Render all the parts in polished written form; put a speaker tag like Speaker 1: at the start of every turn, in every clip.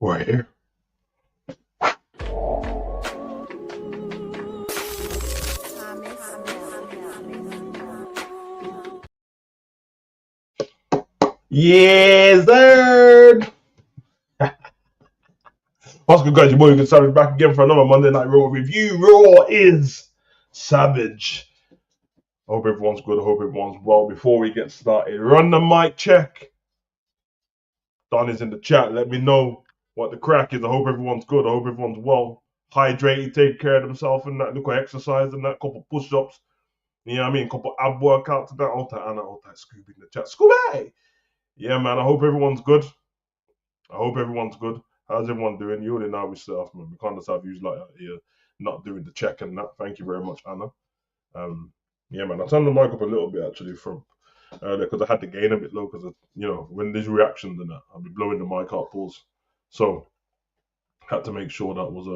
Speaker 1: Right here. Yes, sir. What's good, guys? Your boy Good Savage back again for another Monday Night Raw review. Raw is savage. I hope everyone's good. I hope everyone's well. Before we get started, run the mic check. Don is in the chat. Let me know what the crack is. I hope everyone's good. I hope everyone's well. Hydrated, take care of themselves, and that little exercise and that couple push-ups. You know what I mean? Couple ab workouts and that. All that Anna, all that Scooby in the chat. Scooby! Yeah, man. I hope everyone's good. I hope everyone's good. How's everyone doing? You already know we stuff, man. We can't just have you like here not doing the check and that. Thank you very much, Anna. Um, yeah, man. I turned the mic up a little bit actually from earlier because I had to gain a bit low because when there's reactions and that, I'll be blowing the mic out pause. So had to make sure that was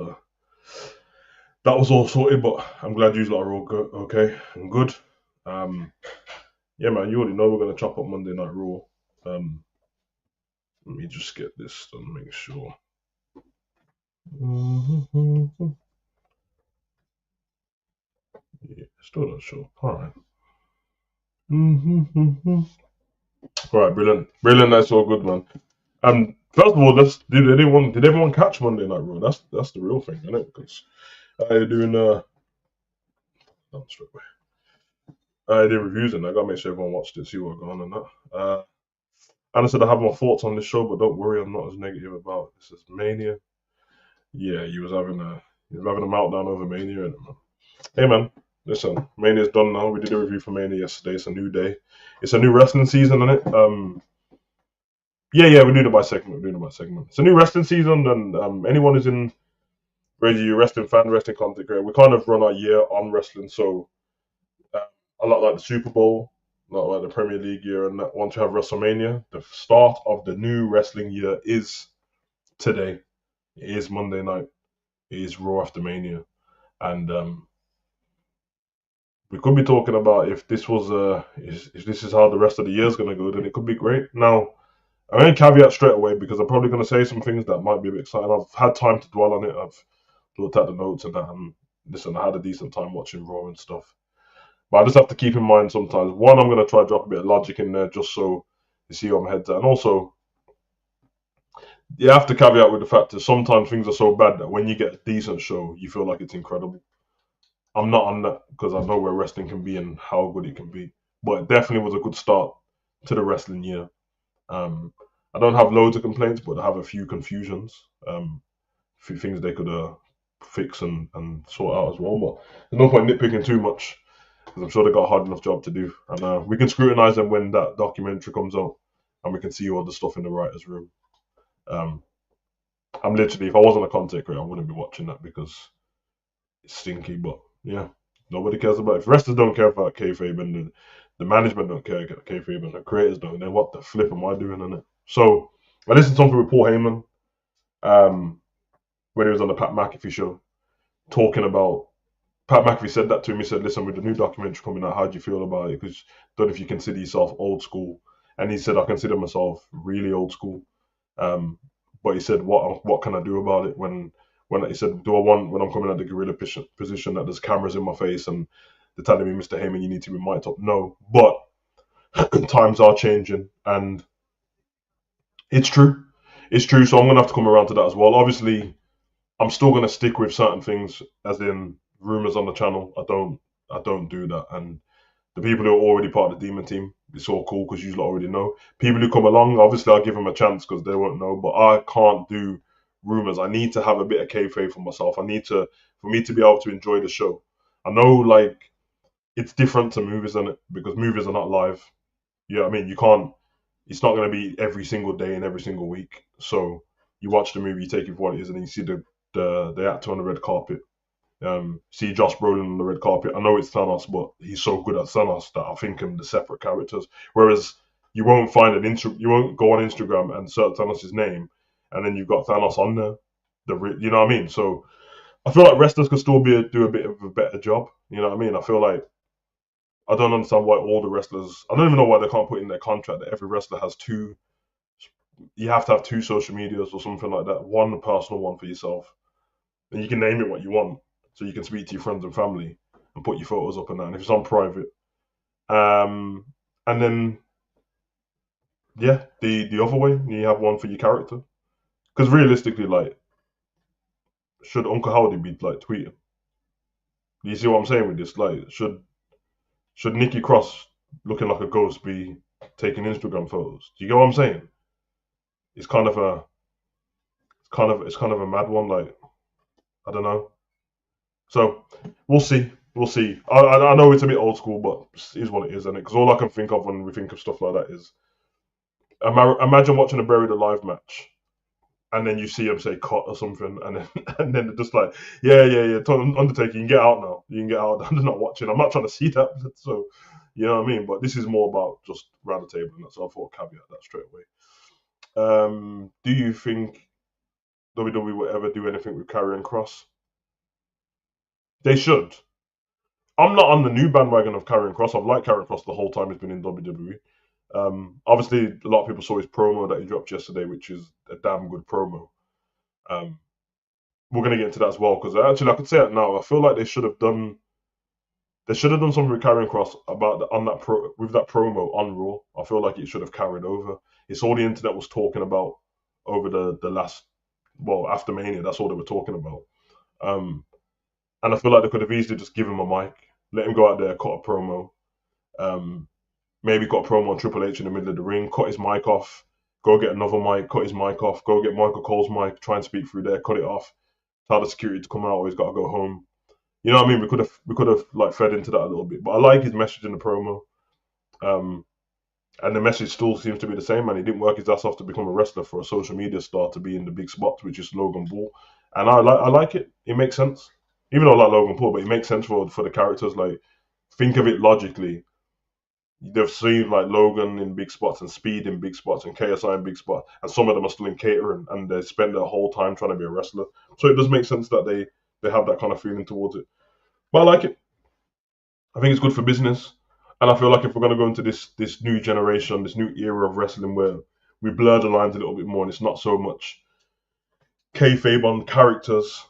Speaker 1: all sorted. But I'm glad you lot are all good, okay and good. Yeah, man. You already know we're gonna chop up Monday Night Raw. Let me just get this done, make sure. Yeah, still not sure. All right. All right, brilliant, brilliant. That's all good, man. First of all, did everyone catch Monday Night Raw? That's the real thing, isn't it? Because I doing no, straight away. I did reviews and I gotta make sure everyone watched it, see what's going on and that. And I said I have my thoughts on this show, but don't worry, I'm not as negative about it. This is Mania. Yeah, he was having a meltdown over Mania, and hey man, listen, Mania's done now. We did a review for Mania yesterday. It's a new day. It's a new wrestling season, isn't it? Yeah, we're doing it by segment. It's a new wrestling season, and anyone who's in radio, wrestling fan, wrestling content creator, we kind of run our year on wrestling. So uh, a lot like the Super Bowl, a lot like the Premier League year, and that once we have WrestleMania, the start of the new wrestling year is today. It is Monday night. It is Raw after Mania, and we could be talking about if this was if this is how the rest of the year is going to go, then it could be great. Now, I'm going to caveat straight away because I'm probably going to say some things that might be a bit exciting. I've had time to dwell on it. I've looked at the notes and that. And listen, I had a decent time watching Raw and stuff. But I just have to keep in mind sometimes. One, I'm going to try to drop a bit of logic in there just so you see where my head's at. And also, you have to caveat with the fact that sometimes things are so bad that when you get a decent show, you feel like it's incredible. I'm not on that because I know where wrestling can be and how good it can be. But it definitely was a good start to the wrestling year. Um, I don't have loads of complaints, but I have a few confusions. A few things they could fix and sort out as well. But there's no point nitpicking too much because I'm sure they got a hard enough job to do. And we can scrutinize them when that documentary comes out and we can see all the stuff in the writer's room. I'm literally, if I wasn't a content creator, I wouldn't be watching that because it's stinky. But yeah, nobody cares about it. If wrestlers don't care about kayfabe and the management don't care about kayfabe and the creators don't, then what the flip am I doing on it? So I listened to something with Paul Heyman when he was on the Pat McAfee show talking about. Pat McAfee said that to me. He said, "Listen, with the new documentary coming out, how do you feel about it? Because don't know if you consider yourself old school." And he said, "I consider myself really old school." Um, but he said, "What can I do about it when he said, do I want when I'm coming at the gorilla position that there's cameras in my face and they're telling me, Mr. Heyman, you need to be mic'd up? No, but times are changing, and it's true. It's true. So I'm gonna have to come around to that as well. Obviously, I'm still gonna stick with certain things, as in rumors on the channel. I don't do that. And the people who are already part of the Demon Team, it's all cool because you already know. People who come along, obviously, I'll give them a chance because they won't know. But I can't do rumors. I need to have a bit of kayfabe for myself. For me to be able to enjoy the show. I know, like, it's different to movies, isn't it? Because movies are not live. You know what I mean? You can't. It's not going to be every single day and every single week. So you watch the movie, you take it for what it is, and then you see the actor on the red carpet. See Josh Brolin on the red carpet. I know it's Thanos, but he's so good at Thanos that I think him the separate characters. Whereas you won't you won't go on Instagram and search Thanos' name, and then you've got Thanos on there. You know what I mean? So I feel like wrestlers could still do a bit of a better job. You know what I mean? I feel like I don't understand why all the wrestlers. I don't even know why they can't put in their contract that every wrestler has two you have to have two social medias or something like that. One personal one for yourself, and you can name it what you want, so you can speak to your friends and family and put your photos up and that. And if it's on private, um, and then yeah, the other way, you have one for your character. Because realistically, like, should Uncle Howdy be like tweeting? You see what I'm saying with this? Like, should Nikki Cross looking like a ghost be taking Instagram photos? Do you get what I'm saying? It's kind of a it's kind of a mad one. Like, I don't know. So we'll see. We'll see. I know it's a bit old school, but it is what it is, isn't it? Because all I can think of when we think of stuff like that is imagine watching a Buried Alive match and then you see him say cut or something, and then and then just like, yeah. Undertaker, you can get out now. You can get out. I'm not watching. I'm not trying to see that. So, you know what I mean. But this is more about just round the table, and that's all. I thought caveat that straight away. Do you think WWE will ever do anything with Karrion Cross? They should. I'm not on the new bandwagon of Karrion Cross. I've liked Karrion Cross the whole time he's been in WWE. Obviously, a lot of people saw his promo that he dropped yesterday, which is a damn good promo. Um, we're gonna get into that as well because actually I could say it now. I feel like they should have done something with Karrion Cross about on that with that promo on Raw. I feel like it should have carried over. It's all the internet was talking about over the last after Mania. That's all they were talking about. Um, and I feel like they could have easily just given him a mic, let him go out there, cut a promo. Um, maybe got a promo on Triple H in the middle of the ring, cut his mic off, go get another mic, cut his mic off, go get Michael Cole's mic, try and speak through there, cut it off, tell the security to come out, or he's got to go home. You know what I mean? We could have like fed into that a little bit, but I like his message in the promo. Um, and the message still seems to be the same, man. He didn't work his ass off to become a wrestler for a social media star to be in the big spot, which is Logan Paul. And I like it. It makes sense. Even though I like Logan Paul, but it makes sense for the characters. Like, think of it logically. They've seen like Logan in big spots and Speed in big spots and KSI in big spots, and some of them are still in catering and they spend their whole time trying to be a wrestler. So it does make sense that they have that kind of feeling towards it. But I like it. I think it's good for business, and I feel like if we're going to go into this new generation, this new era of wrestling where we blur the lines a little bit more, and it's not so much kayfabe on characters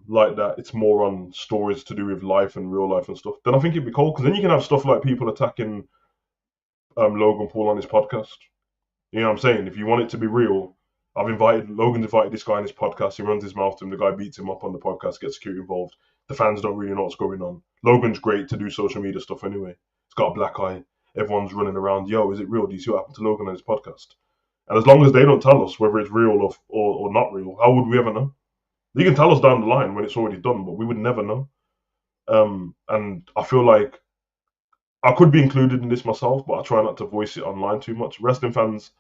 Speaker 1: like that. It's more on stories to do with life and real life and stuff. Then I think it'd be cool because then you can have stuff like people attacking Logan Paul on his podcast. You know what I'm saying? If you want it to be real, Logan's invited this guy on his podcast. He runs his mouth to him. The guy beats him up on the podcast, gets security involved. The fans don't really know what's going on. Logan's great to do social media stuff anyway. He's got a black eye. Everyone's running around. Yo, is it real? Do you see what happened to Logan on his podcast? And as long as they don't tell us whether it's real or not real, how would we ever know? They can tell us down the line when it's already done, but we would never know. And I feel like I could be included in this myself, but I try not to voice it online too much. Wrestling fans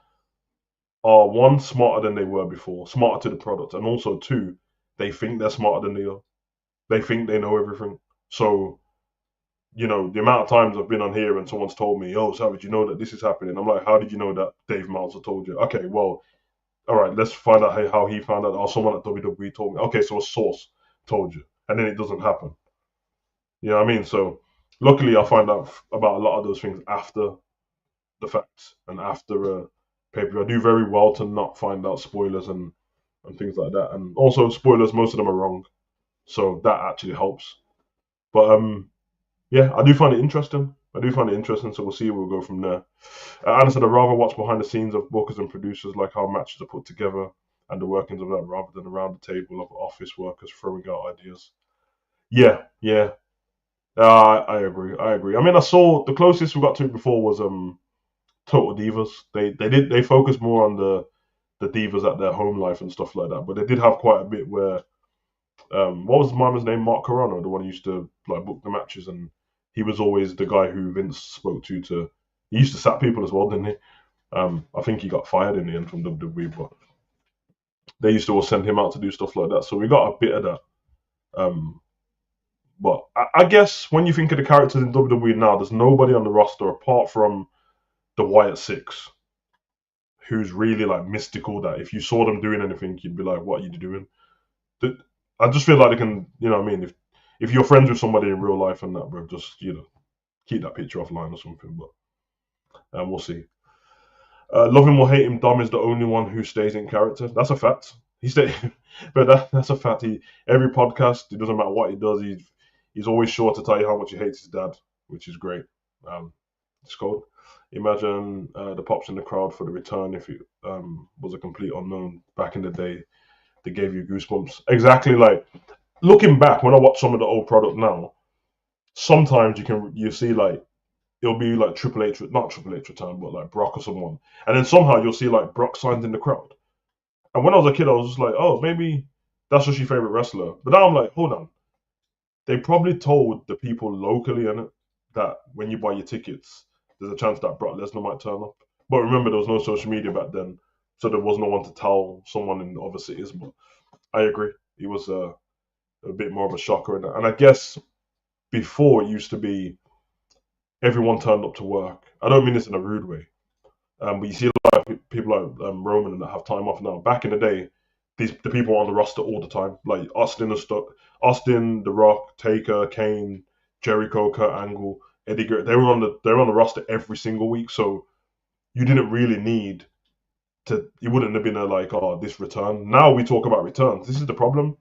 Speaker 1: are one, smarter than they were before, smarter to the product, and also two, they think they're smarter than they are. They think they know everything. So, the amount of times I've been on here and someone's told me, "Oh, Savage, you know that this is happening." I'm like, "How did you know that?" Dave Meltzer told you. Okay, well, all right, let's find out how he found out. Or someone at WWE told me. Okay, so a source told you, and then it doesn't happen. You know what I mean? So, luckily, I find out about a lot of those things after the fact and after pay per view. I do very well to not find out spoilers and things like that. And also spoilers, most of them are wrong, so that actually helps. But yeah, I do find it interesting. So we'll see where we'll go from there. Anna said, I'd rather watch behind the scenes of bookers and producers, like how matches are put together and the workings of that, rather than around the table of office workers throwing out ideas. Yeah. I agree. I mean, I saw the closest we got to it before was Total Divas. They focus more on the divas at their home life and stuff like that. But they did have quite a bit where what was Mama's name? Mark Carrano, the one who used to like book the matches, and he was always the guy who Vince spoke to. He used to sack people as well, didn't he? I think he got fired in the end from WWE, but they used to all send him out to do stuff like that. So we got a bit of that. But I guess when you think of the characters in WWE now, there's nobody on the roster apart from the Wyatt Six who's really like mystical. That if you saw them doing anything, you'd be like, "What are you doing?" I just feel like they can, you know what I mean? If you're friends with somebody in real life and that, bro, just keep that picture offline or something. But we'll see. Love him or hate him, Dom is the only one who stays in character. That's a fact. He stay, but that's a fact. Every podcast, it doesn't matter what he does, he's always sure to tell you how much he hates his dad, which is great. Um, it's cool. Imagine the pops in the crowd for the return if it was a complete unknown back in the day. They gave you goosebumps. Exactly like looking back when I watch some of the old product now. Sometimes you see like it'll be like Triple H, not Triple H return, but like Brock or someone, and then somehow you'll see like Brock signed in the crowd. And when I was a kid, I was just like, oh, maybe that's just your favorite wrestler. But now I'm like, hold on, they probably told the people locally in it that when you buy your tickets, there's a chance that Brock Lesnar might turn up. But remember, there was no social media back then, so there was no one to tell someone in other cities. But I agree, he was a bit more of a shocker in that. And I guess before it used to be everyone turned up to work. I don't mean this in a rude way, but you see a lot of people like Roman that have time off now. Back in the day, the people on the roster all the time, like Austin, The Rock, Taker, Kane, Jericho, Kurt Angle, Eddie Guerrero. They were on the roster every single week, so you didn't really need to. You wouldn't have been like, oh, this return. Now we talk about returns. This is the problem.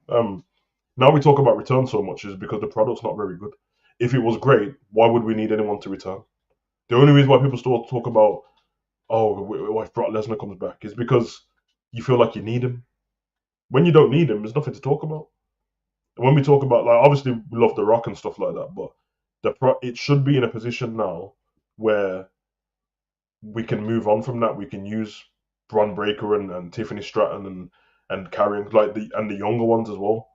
Speaker 1: Now we talk about returns so much is because the product's not very good. If it was great, why would we need anyone to return? The only reason why people still talk about, oh, if Brock Lesnar comes back is because you feel like you need him. When you don't need him, there's nothing to talk about. And when we talk about, like, obviously we love The Rock and stuff like that, but it should be in a position now where we can move on from that. We can use Bron Breakker and Tiffany Stratton and carrying like the younger ones as well.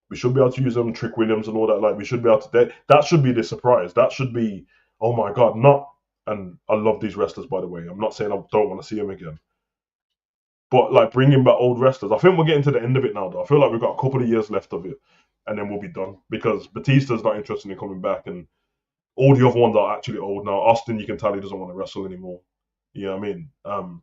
Speaker 1: We should be able to use them, Trick Williams and all that. Like we should be able to. That should be the surprise. That should be, oh my god, not. And I love these wrestlers, by the way. I'm not saying I don't want to see them again, but like bringing back old wrestlers. I think we're getting to the end of it now, though. I feel like we've got a couple of years left of it, and then we'll be done because Batista's not interested in coming back, and all the other ones are actually old now. Austin, you can tell he doesn't want to wrestle anymore. You know what I mean? And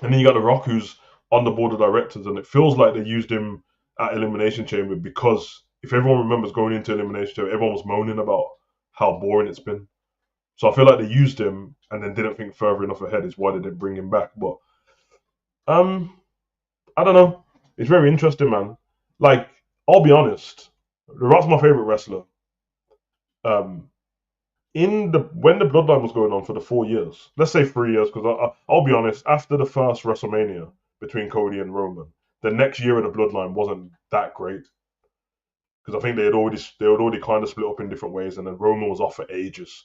Speaker 1: then you got The Rock, who's on the board of directors, and it feels like they used him at Elimination Chamber because if everyone remembers going into Elimination Chamber, everyone was moaning about how boring it's been. So I feel like they used him and then didn't think further enough ahead is why they didn't bring him back. But um, I don't know. It's very interesting, man. Like I'll be honest, The Rock's my favorite wrestler. Um, when the Bloodline was going on for the 4 years, let's say 3 years, because I'll be honest, after the first WrestleMania between Cody and Roman, the next year of the Bloodline wasn't that great because I think they had already kind of split up in different ways, and then Roman was off for ages,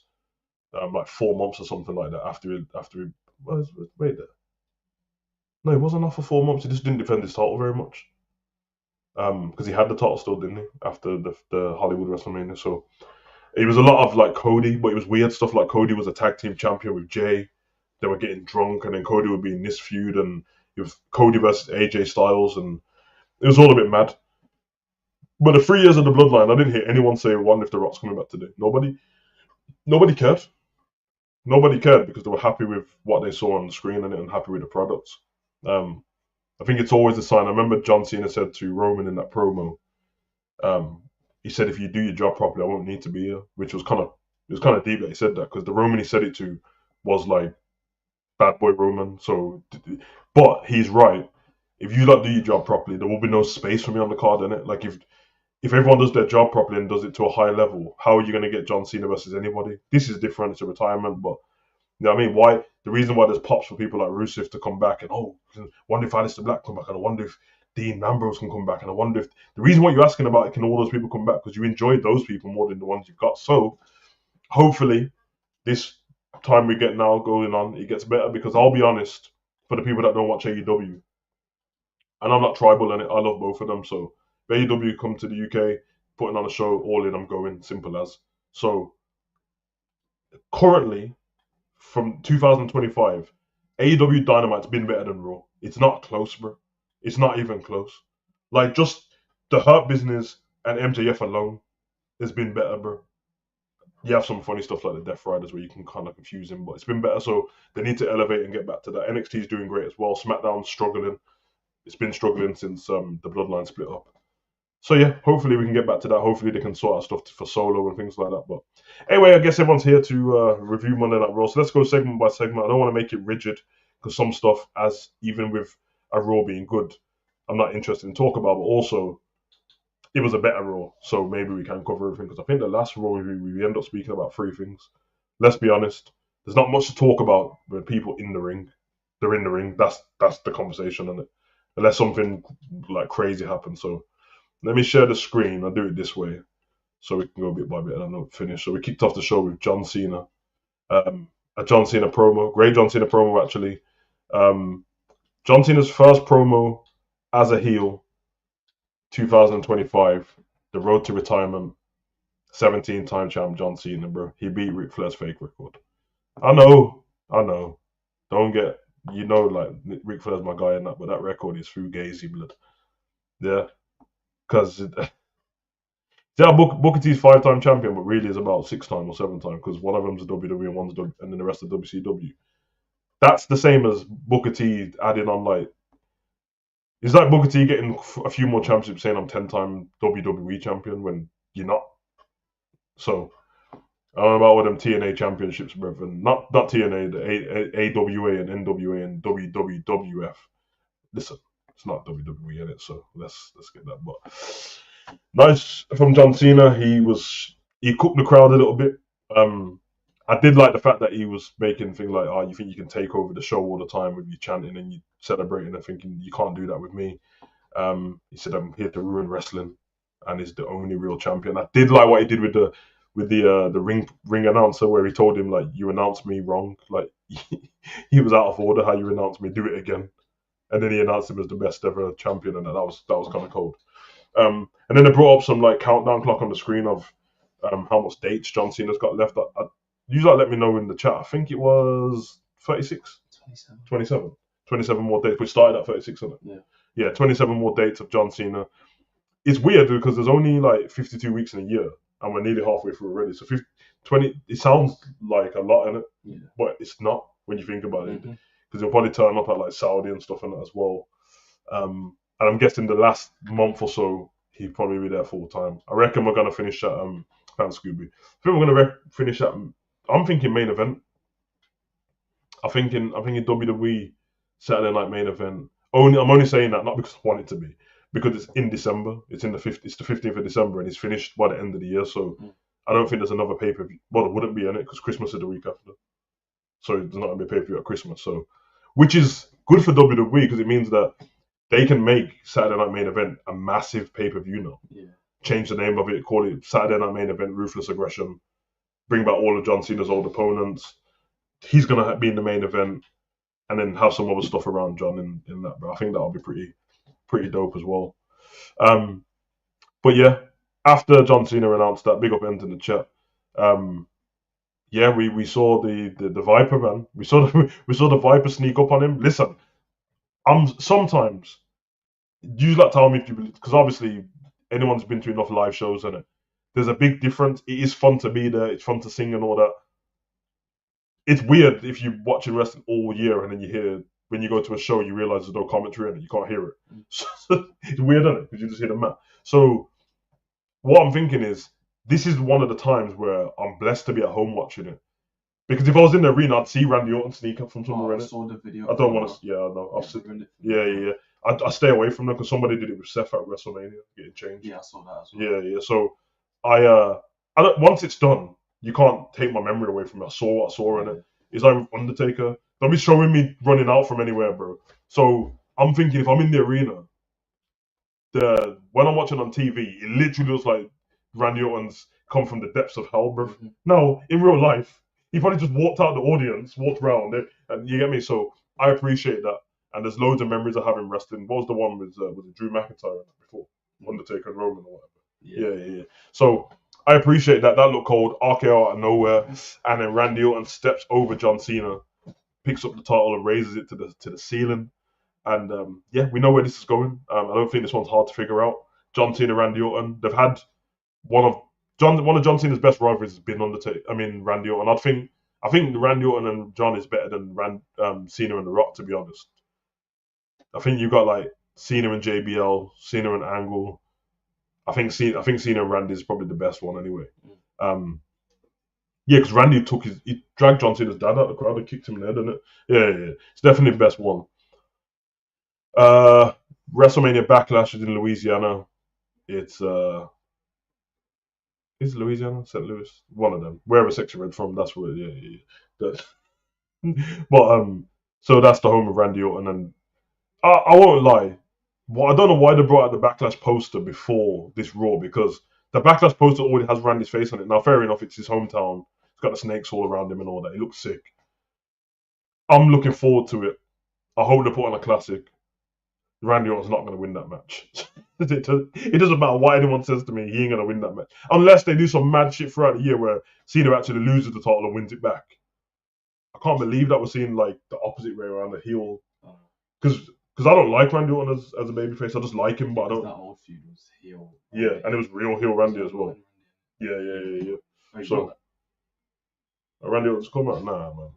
Speaker 1: like 4 months or something like that. Wait, no, he wasn't off for 4 months. He just didn't defend his title very much, because he had the title still, didn't he? After the Hollywood WrestleMania, so it was a lot of like Cody, but it was weird stuff. Like Cody was a tag team champion with Jay. They were getting drunk, and then Cody would be in this feud, and it was Cody versus AJ Styles, and it was all a bit mad. But the 3 years of the Bloodline, I didn't hear anyone say one if The Rock's coming back today. Nobody cared. Nobody cared because they were happy with what they saw on the screen and happy with the products. Um, I think it's always a sign. I remember John Cena said to Roman in that promo, um, he said, "If you do your job properly, I won't need to be here," which was kind of deep that he said that because the Roman he said it to was like bad boy Roman. So, but he's right. If you don't do your job properly, there will be no space for me on the card in it. Like if everyone does their job properly and does it to a high level, how are you going to get John Cena versus anybody? This is different. It's a retirement, but you know what I mean? Why the reason why there's pops for people like Rusev to come back and I wonder if Aleister Black come back and I wonder if Dean Ambrose can come back and I wonder if the reason why you're asking about it, can all those people come back because you enjoy those people more than the ones you've got. So hopefully this time we get now going on, it gets better because I'll be honest, for the people that don't watch AEW, and I'm not tribal in it, I love both of them. So if AEW come to the UK, putting on a show, all in, I'm going, simple as. So currently, from 2025, AEW Dynamite's been better than Raw. It's not close, bro. It's not even close. Like just the Hurt Business and MJF alone has been better, bro. You have some funny stuff like the Death Riders where you can kind of confuse him, but it's been better. So they need to elevate and get back to that. NXT is doing great as well. SmackDown's struggling. It's been struggling since the Bloodline split up. So yeah, hopefully we can get back to that. Hopefully they can sort out stuff for Solo and things like that. But anyway, I guess everyone's here to review Monday Night Raw. So let's go segment by segment. I don't want to make it rigid because some stuff, as even with a Raw being good, I'm not interested in talk about, but also it was a better Raw, so maybe we can cover everything. Because I think the last Raw we end up speaking about three things. Let's be honest, there's not much to talk about when people in the ring. They're in the ring. That's the conversation, isn't it? Unless something like crazy happens. So let me share the screen. I'll do it this way so we can go bit by bit and I'll finish. So we kicked off the show with John Cena. A John Cena promo. Great John Cena promo, actually. Um, John Cena's first promo as a heel, 2025. The road to retirement. 17-time champ John Cena, bro. He beat Ric Flair's fake record. I know. Don't get, like, Ric Flair's my guy in that, but that record is through Gazy blood. Yeah. Because yeah, Booker T's 5-time champion, but really is about 6-time or 7-time because one of them's a WWE and one's and then the rest are WCW. That's the same as Booker T adding on like. It's like Booker T getting a few more championships saying I'm 10-time WWE champion when you're not. So I don't know about all them TNA championships, brethren. Not TNA, the AWA and NWA and WWF. Listen, it's not WWE in it, so let's get that. But nice from John Cena. He cooked the crowd a little bit. I did like the fact that he was making things like, "Oh, you think you can take over the show all the time with you chanting and you celebrating and thinking you can't do that with me." He said, "I'm here to ruin wrestling," and is the only real champion. I did like what he did with the ring announcer, where he told him like, "You announced me wrong. Like he was out of order. How you announced me? Do it again." And then he announced him as the best ever champion, and that was kind of cold. And then they brought up some like countdown clock on the screen of how much dates John Cena's got left. You let me know in the chat. I think it was 36, 27 more dates. We started at 36, isn't it? Yeah, 27 more dates of John Cena. It's weird because there's only like 52 weeks in a year, and we're nearly halfway through already. So 20, it sounds like a lot in it, but it's not when you think about it. Because he'll probably turn up at like Saudi and stuff in it as well. And I'm guessing the last month or so he'll probably be there full time. I reckon we're gonna finish at thanks Scooby. I think we're gonna finish at. I'm thinking main event. I'm thinking WWE Saturday Night Main Event. I'm only saying that not because I want it to be, because it's in December. It's the 15th of December, and it's finished by the end of the year. So I don't think there's another pay per view. Well, there wouldn't be in it because Christmas is the week after. So there's not gonna be a pay per view at Christmas. So, which is good for WWE because it means that they can make Saturday Night Main Event a massive pay per view now. Change the name of it, call it Saturday Night Main Event Ruthless Aggression. Bring back all of John Cena's old opponents. He's gonna be in the main event, and then have some other stuff around John in that. But I think that'll be pretty dope as well. But yeah, after John Cena announced that, big up Ent in the chat. Yeah, we saw the Viper, man. We saw the Viper sneak up on him. Listen, sometimes you tell me if you believe, because obviously anyone's been to enough live shows and there's a big difference. It is fun to be there. It's fun to sing and all that. It's weird if you're watching wrestling all year and then you hear when you go to a show you realize there's no commentary in it. You can't hear it. So, it's weird, isn't it? Because you just hear the mat. So what I'm thinking is this is one of the times where I'm blessed to be at home watching it. Because if I was in the arena, I'd see Randy Orton sneak up from somewhere in it.
Speaker 2: I saw the video.
Speaker 1: I don't want to. Yeah, no. Yeah. I stay away from them because somebody did it with Seth at WrestleMania, getting changed.
Speaker 2: Yeah, I saw that as well.
Speaker 1: Yeah. So I don't, once it's done, you can't take my memory away from it. I saw what I saw in it. It's like Undertaker. Don't be showing me running out from anywhere, bro. So I'm thinking if I'm in the arena, when I'm watching on TV, it literally looks like Randy Orton's come from the depths of hell, bro. No, in real life, he probably just walked out the audience, walked around it, and you get me. So I appreciate that. And there's loads of memories I have in wrestling. What was the one with Drew McIntyre before Undertaker and Roman or whatever? Yeah. So I appreciate that. That looked cold. RKO out of nowhere, and then Randy Orton steps over John Cena, picks up the title and raises it to the ceiling. And yeah, we know where this is going. I don't think this one's hard to figure out. John Cena, Randy Orton. They've had one of John Cena's best rivalries has been Randy Orton. I think Randy Orton and John is better than Cena and The Rock, to be honest. I think you got like Cena and JBL, Cena and Angle. I think Cena and Randy is probably the best one anyway. Yeah, because Randy he dragged John Cena's dad out of the crowd and kicked him in the head, didn't it? Yeah, yeah, yeah. It's definitely the best one. Uh, WrestleMania Backlash is in Louisiana. It's is it Louisiana, St. Louis, one of them, wherever Sexy Red from. That's where, yeah, yeah, yeah. But so that's the home of Randy Orton, and I won't lie. Well, I don't know why they brought out the Backlash poster before this Raw, because the Backlash poster already has Randy's face on it. Now, fair enough, it's his hometown. It's got the snakes all around him and all that. It looks sick. I'm looking forward to it. I hope they put on a classic. Randy Orton's not going to win that match. It doesn't matter what anyone says to me, he ain't going to win that match. Unless they do some mad shit throughout the year where Cena actually loses the title and wins it back. I can't believe that we're seeing like the opposite way around, the heel. Because I don't like Randy Orton as a babyface. I just like him, but I don't.
Speaker 2: That old feud was heel.
Speaker 1: Yeah, and it was real heel Randy as well. Yeah. So Randy Orton's come out, nah, man.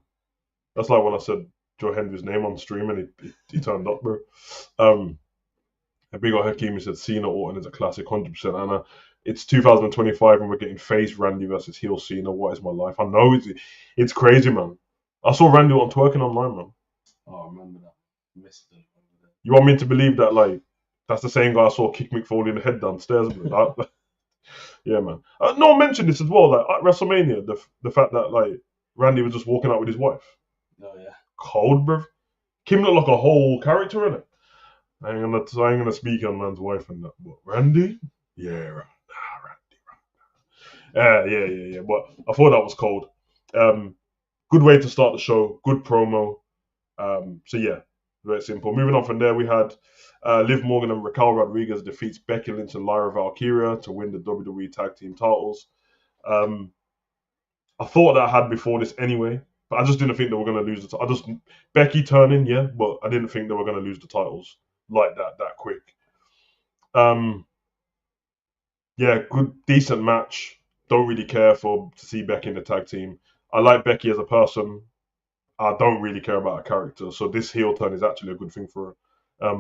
Speaker 1: That's like when I said Joe Henry's name on stream and he turned up, bro. A big old Hakimi said Cena Orton is a classic, 100%. And it's 2025 and we're getting face Randy versus heel Cena. What is my life? I know it's crazy, man. I saw Randy Orton twerking online, man.
Speaker 2: Oh, I remember that. Missed it.
Speaker 1: You want me to believe that, like, that's the same guy I saw kick Mick Foley in the head downstairs? Yeah, man. No one mentioned this as well. Like at WrestleMania, the fact that like Randy was just walking out with his wife.
Speaker 2: Oh yeah.
Speaker 1: Cold, bruv. Kim looked like a whole character in it. I ain't gonna speak on man's wife and that. But Randy? Yeah, right. Randy. Yeah. But I thought that was cold. Good way to start the show. Good promo. So yeah, very simple. Moving on from there, we had Liv Morgan and Raquel Rodriguez defeats Becky Lynch and Lyra Valkyria to win the WWE Tag Team titles. I thought that I had before this anyway, but I just didn't think they were going to lose the Becky turning, yeah, but I didn't think they were going to lose the titles like that quick. Yeah, good, decent match. Don't really care to see Becky in the tag team. I like Becky as a person. I don't really care about her character, so this heel turn is actually a good thing for her.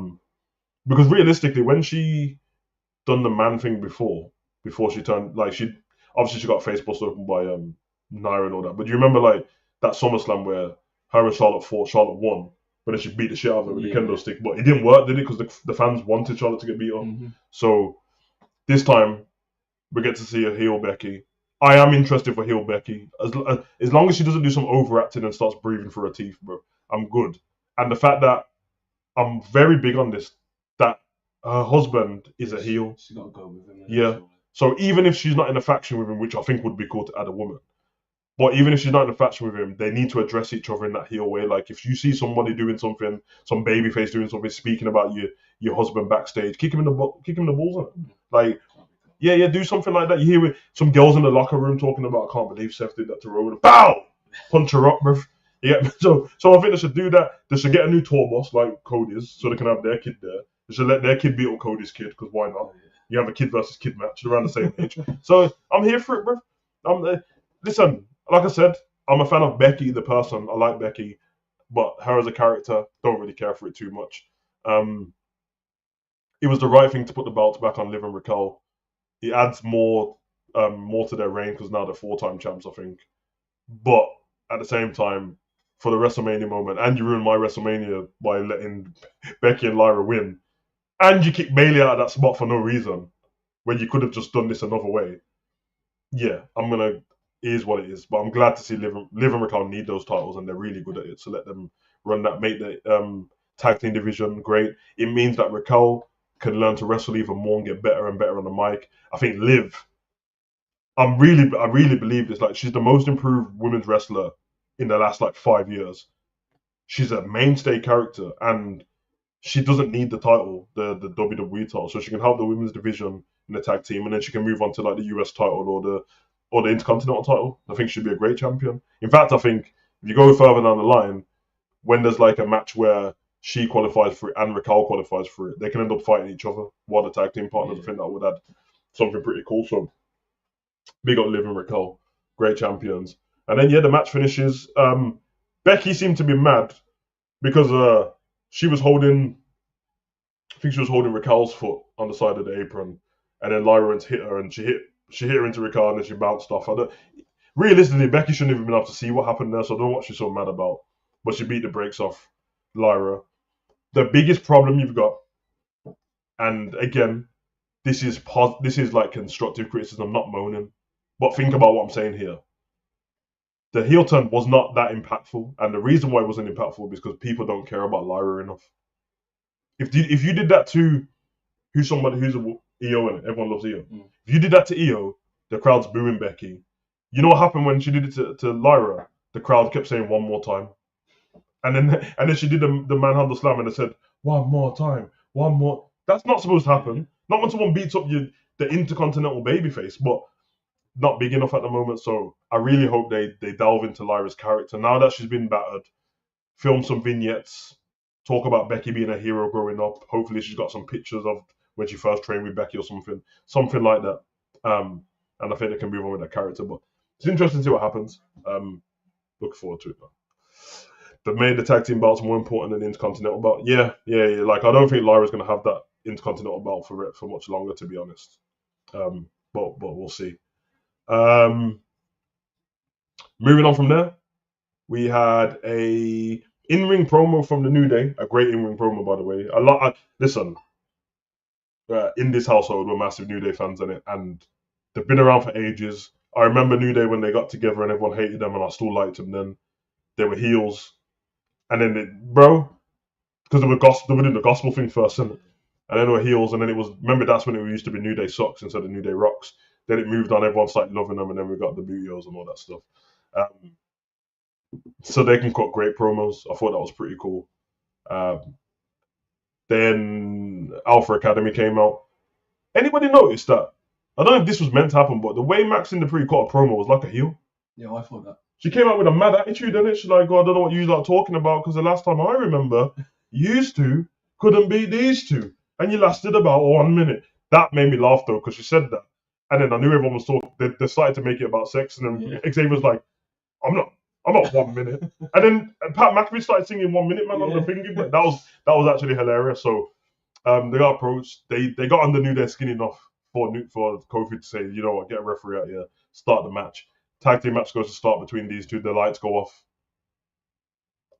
Speaker 1: Because realistically, when she done the man thing before she turned, like she got face busted open by Naira and all that. But do you remember like that SummerSlam where her and Charlotte fought? Charlotte won, but then she beat the shit out of her with the kendo stick. But it didn't work, did it? Because the fans wanted Charlotte to get beat up.
Speaker 2: Mm-hmm.
Speaker 1: So this time we get to see a heel Becky. I am interested for heel Becky. As long as she doesn't do some overacting and starts breathing through her teeth, bro, I'm good. And the fact that I'm very big on this, that her husband is a heel.
Speaker 2: She got to go with him.
Speaker 1: Yeah. So even if she's not in a faction with him, which I think would be cool to add a woman, but even if she's not in a faction with him, they need to address each other in that heel way. Like if you see somebody doing something, some babyface doing something, speaking about your husband backstage, kick him in the balls on it. Like, yeah, do something like that. You hear some girls in the locker room talking about, I can't believe Seth did that to Roman. Bow! Punch her up, bruv. Yeah, so I think they should do that. They should get a new tour bus like Cody's, so they can have their kid there. They should let their kid beat up Cody's kid, because why not? You have a kid versus kid match. They're around the same age. So I'm here for it, bruv. Listen, like I said, I'm a fan of Becky, the person. I like Becky, but her as a character, don't really care for it too much. It was the right thing to put the belts back on Liv and Raquel. It adds more to their reign, because now they're 4-time champs, I think. But at the same time, for the WrestleMania moment, and you ruined my WrestleMania by letting Becky and Lyra win, and you kicked Bayley out of that spot for no reason, when you could have just done this another way. Yeah, it is what it is. But I'm glad to see Liv and Raquel need those titles, and they're really good at it. So let them run that, make the tag team division great. It means that Raquel can learn to wrestle even more and get better and better on the mic. I think Liv, I really believe this. Like, she's the most improved women's wrestler in the last like 5 years. She's a mainstay character, and she doesn't need the title, the WWE title, so she can help the women's division in the tag team, and then she can move on to like the US title or the Intercontinental title. I think she'd be a great champion. In fact, I think if you go further down the line, when there's like a match where she qualifies for it and Raquel qualifies for it, they can end up fighting each other while the tag team partners. I think that would add something pretty cool. So big up Liv and Raquel, great champions. And then the match finishes. Becky seemed to be mad because she was holding Raquel's foot on the side of the apron, and then Lyra hit her, and she hit her into Raquel, and then she bounced off. realistically, Becky shouldn't even been able to see what happened there, so I don't know what she's so mad about. But she beat the brakes off Lyra. The biggest problem you've got, and again, this is like constructive criticism, not moaning. But think about what I'm saying here. The heel turn was not that impactful, and the reason why it wasn't impactful is because people don't care about Lyra enough. If you did that to who's a EO and everyone loves EO. If you did that to EO, the crowd's booing Becky. You know what happened when she did it to Lyra? The crowd kept saying one more time. And then she did the manhandle slam and they said, one more time, one more. That's not supposed to happen. Not when someone beats up the intercontinental babyface, but not big enough at the moment. So I really hope they delve into Lyra's character. Now that she's been battered, film some vignettes, talk about Becky being a hero growing up. Hopefully she's got some pictures of when she first trained with Becky or something like that. And I think they can move on with that character. But it's interesting to see what happens. Looking forward to it, though. They made the tag team belts more important than the Intercontinental belt. Yeah. Like, I don't think Lyra's going to have that Intercontinental belt for much longer, to be honest. But we'll see. Moving on from there, we had a in-ring promo from the New Day. A great in-ring promo, by the way. Listen, in this household, we're massive New Day fans in it, and they've been around for ages. I remember New Day when they got together and everyone hated them, and I still liked them then. They were heels. And then, because they were doing the gospel thing first, and then they were heels, and then remember that's when it used to be New Day Sucks instead of New Day Rocks. Then it moved on, everyone started loving them, and then we got the Booyos and all that stuff. So they can cut great promos. I thought that was pretty cool. Then Alpha Academy came out. Anybody notice that? I don't know if this was meant to happen, but the way Max in the pre cut a promo was like a heel.
Speaker 2: Yeah, I thought that.
Speaker 1: She came out with a mad attitude, didn't it? She's like, I don't know what you like talking about, because the last time I remember, you two couldn't beat these two. And you lasted about 1 minute. That made me laugh, though, because she said that. And then I knew everyone was talking. They started to make it about sex, and then Xavier was like, I'm not 1 minute. And then Pat McAfee started singing 1 minute, man, on the thingy. But that was actually hilarious. So they got approached. They got underneath their skin enough for Kofi to say, you know what, get a referee out here, start the match. Tag team match goes to start between these two. The lights go off,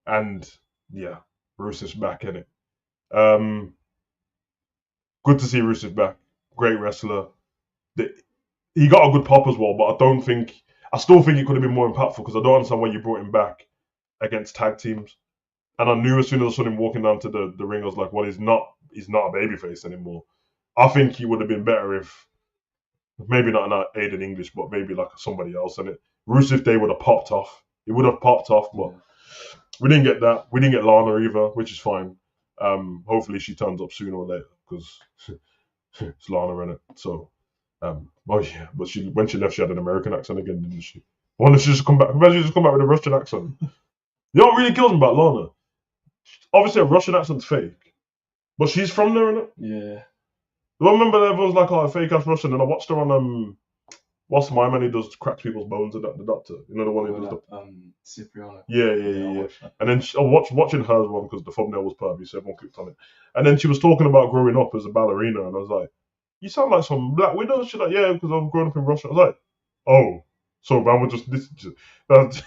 Speaker 1: and yeah, Rusev's back in it. Good to see Rusev back. Great wrestler. He got a good pop as well, but I still think it could have been more impactful because I don't understand why you brought him back against tag teams. And I knew as soon as I saw him walking down to the ring, I was like, well, he's not a babyface anymore. I think he would have been better if. Maybe not an Aiden English, but maybe like somebody else. And Rusev Day would have popped off. It would have popped off, but we didn't get that. We didn't get Lana either, which is fine. Hopefully she turns up sooner or later because it's Lana in it. So, but when she left, she had an American accent again, didn't she? Why don't she just come back? Imagine she just come back with a Russian accent. You know what really kills me about Lana? Obviously, a Russian accent's fake, but she's from there, innit?
Speaker 2: Yeah.
Speaker 1: I remember everyone's like, oh, fake ass Russian, and I watched her on what's my man? He does cracks people's bones, and the doctor, you know, the one who does
Speaker 2: Cipriano.
Speaker 1: Yeah. And then I was watching hers one because the thumbnail was perfect, so everyone clicked on it. And then she was talking about growing up as a ballerina, and I was like, you sound like some Black Widow. She's like, yeah, because I've grown up in Russia. I was like, oh, so man, we're just this. I was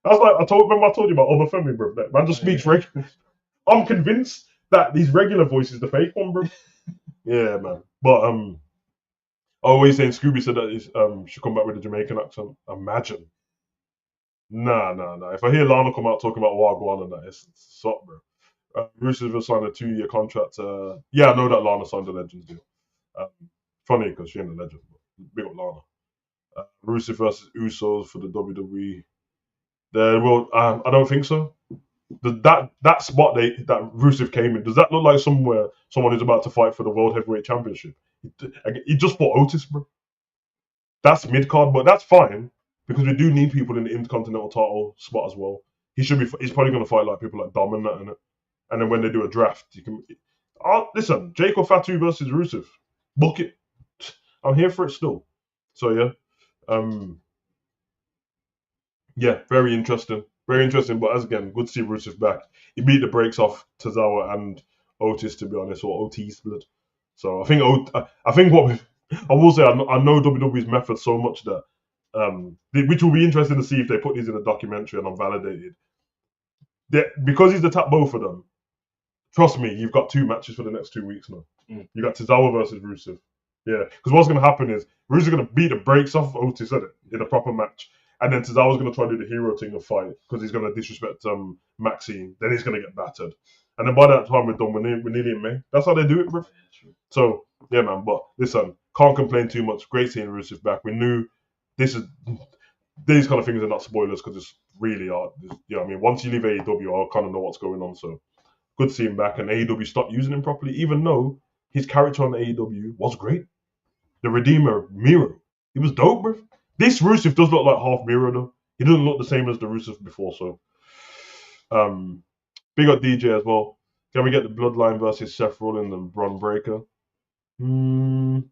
Speaker 1: like, I told you about other family, bro. That man just speaks regular. I'm convinced that these regular voice is the fake one, bro. Yeah, man. But always saying Scooby said that he should come back with a Jamaican accent. Imagine. Nah. If I hear Lana come out talking about Wagwan and that, it's up, bro. Rusev has signed a 2-year contract. Yeah, I know that Lana signed a Legends deal. Funny because she ain't a legend. But big up Lana. Rusev versus Usos for the WWE. I don't think so. That spot that Rusev came in, does that look like someone who's about to fight for the World Heavyweight Championship? He just fought Otis, bro. That's mid card, but that's fine because we do need people in the Intercontinental title spot as well. He's probably going to fight like people like Dom and that, and then when they do a draft, you can. Listen, Jake or Fatu versus Rusev, book it. I'm here for it still. So yeah, yeah, very interesting. Very interesting, but as again, good to see Rusev back. He beat the brakes off Tozawa and Otis, to be honest, or Otis split. So I think what I will say, I know WWE's method so much that which will be interesting to see if they put these in a documentary and unvalidated. Because he's the top both of them. Trust me, you've got 2 matches for the next 2 weeks now. You got Tozawa versus Rusev. Yeah, because what's going to happen is Rusev is going to beat the brakes off Otis in a proper match, and then Tozawa's going to try to do the hero thing of fight because he's going to disrespect Maxine. Then he's going to get battered, and then by that time we're done. We're nearly in May. That's how they do it, bro. So yeah, man. But listen, can't complain too much. Great seeing Rusev back. We knew these kind of things are not spoilers because it's really hard. You know what I mean? Once you leave AEW, I'll kind of know what's going on. So good to see him back, and AEW stopped using him properly, even though his character on AEW was great. The Redeemer, Miro. He was dope, bro. This Rusev does look like half Miro, though. He doesn't look the same as the Rusev before, so. Big up DJ as well. Can we get the Bloodline versus Seth Rollins and Bron Breakker? I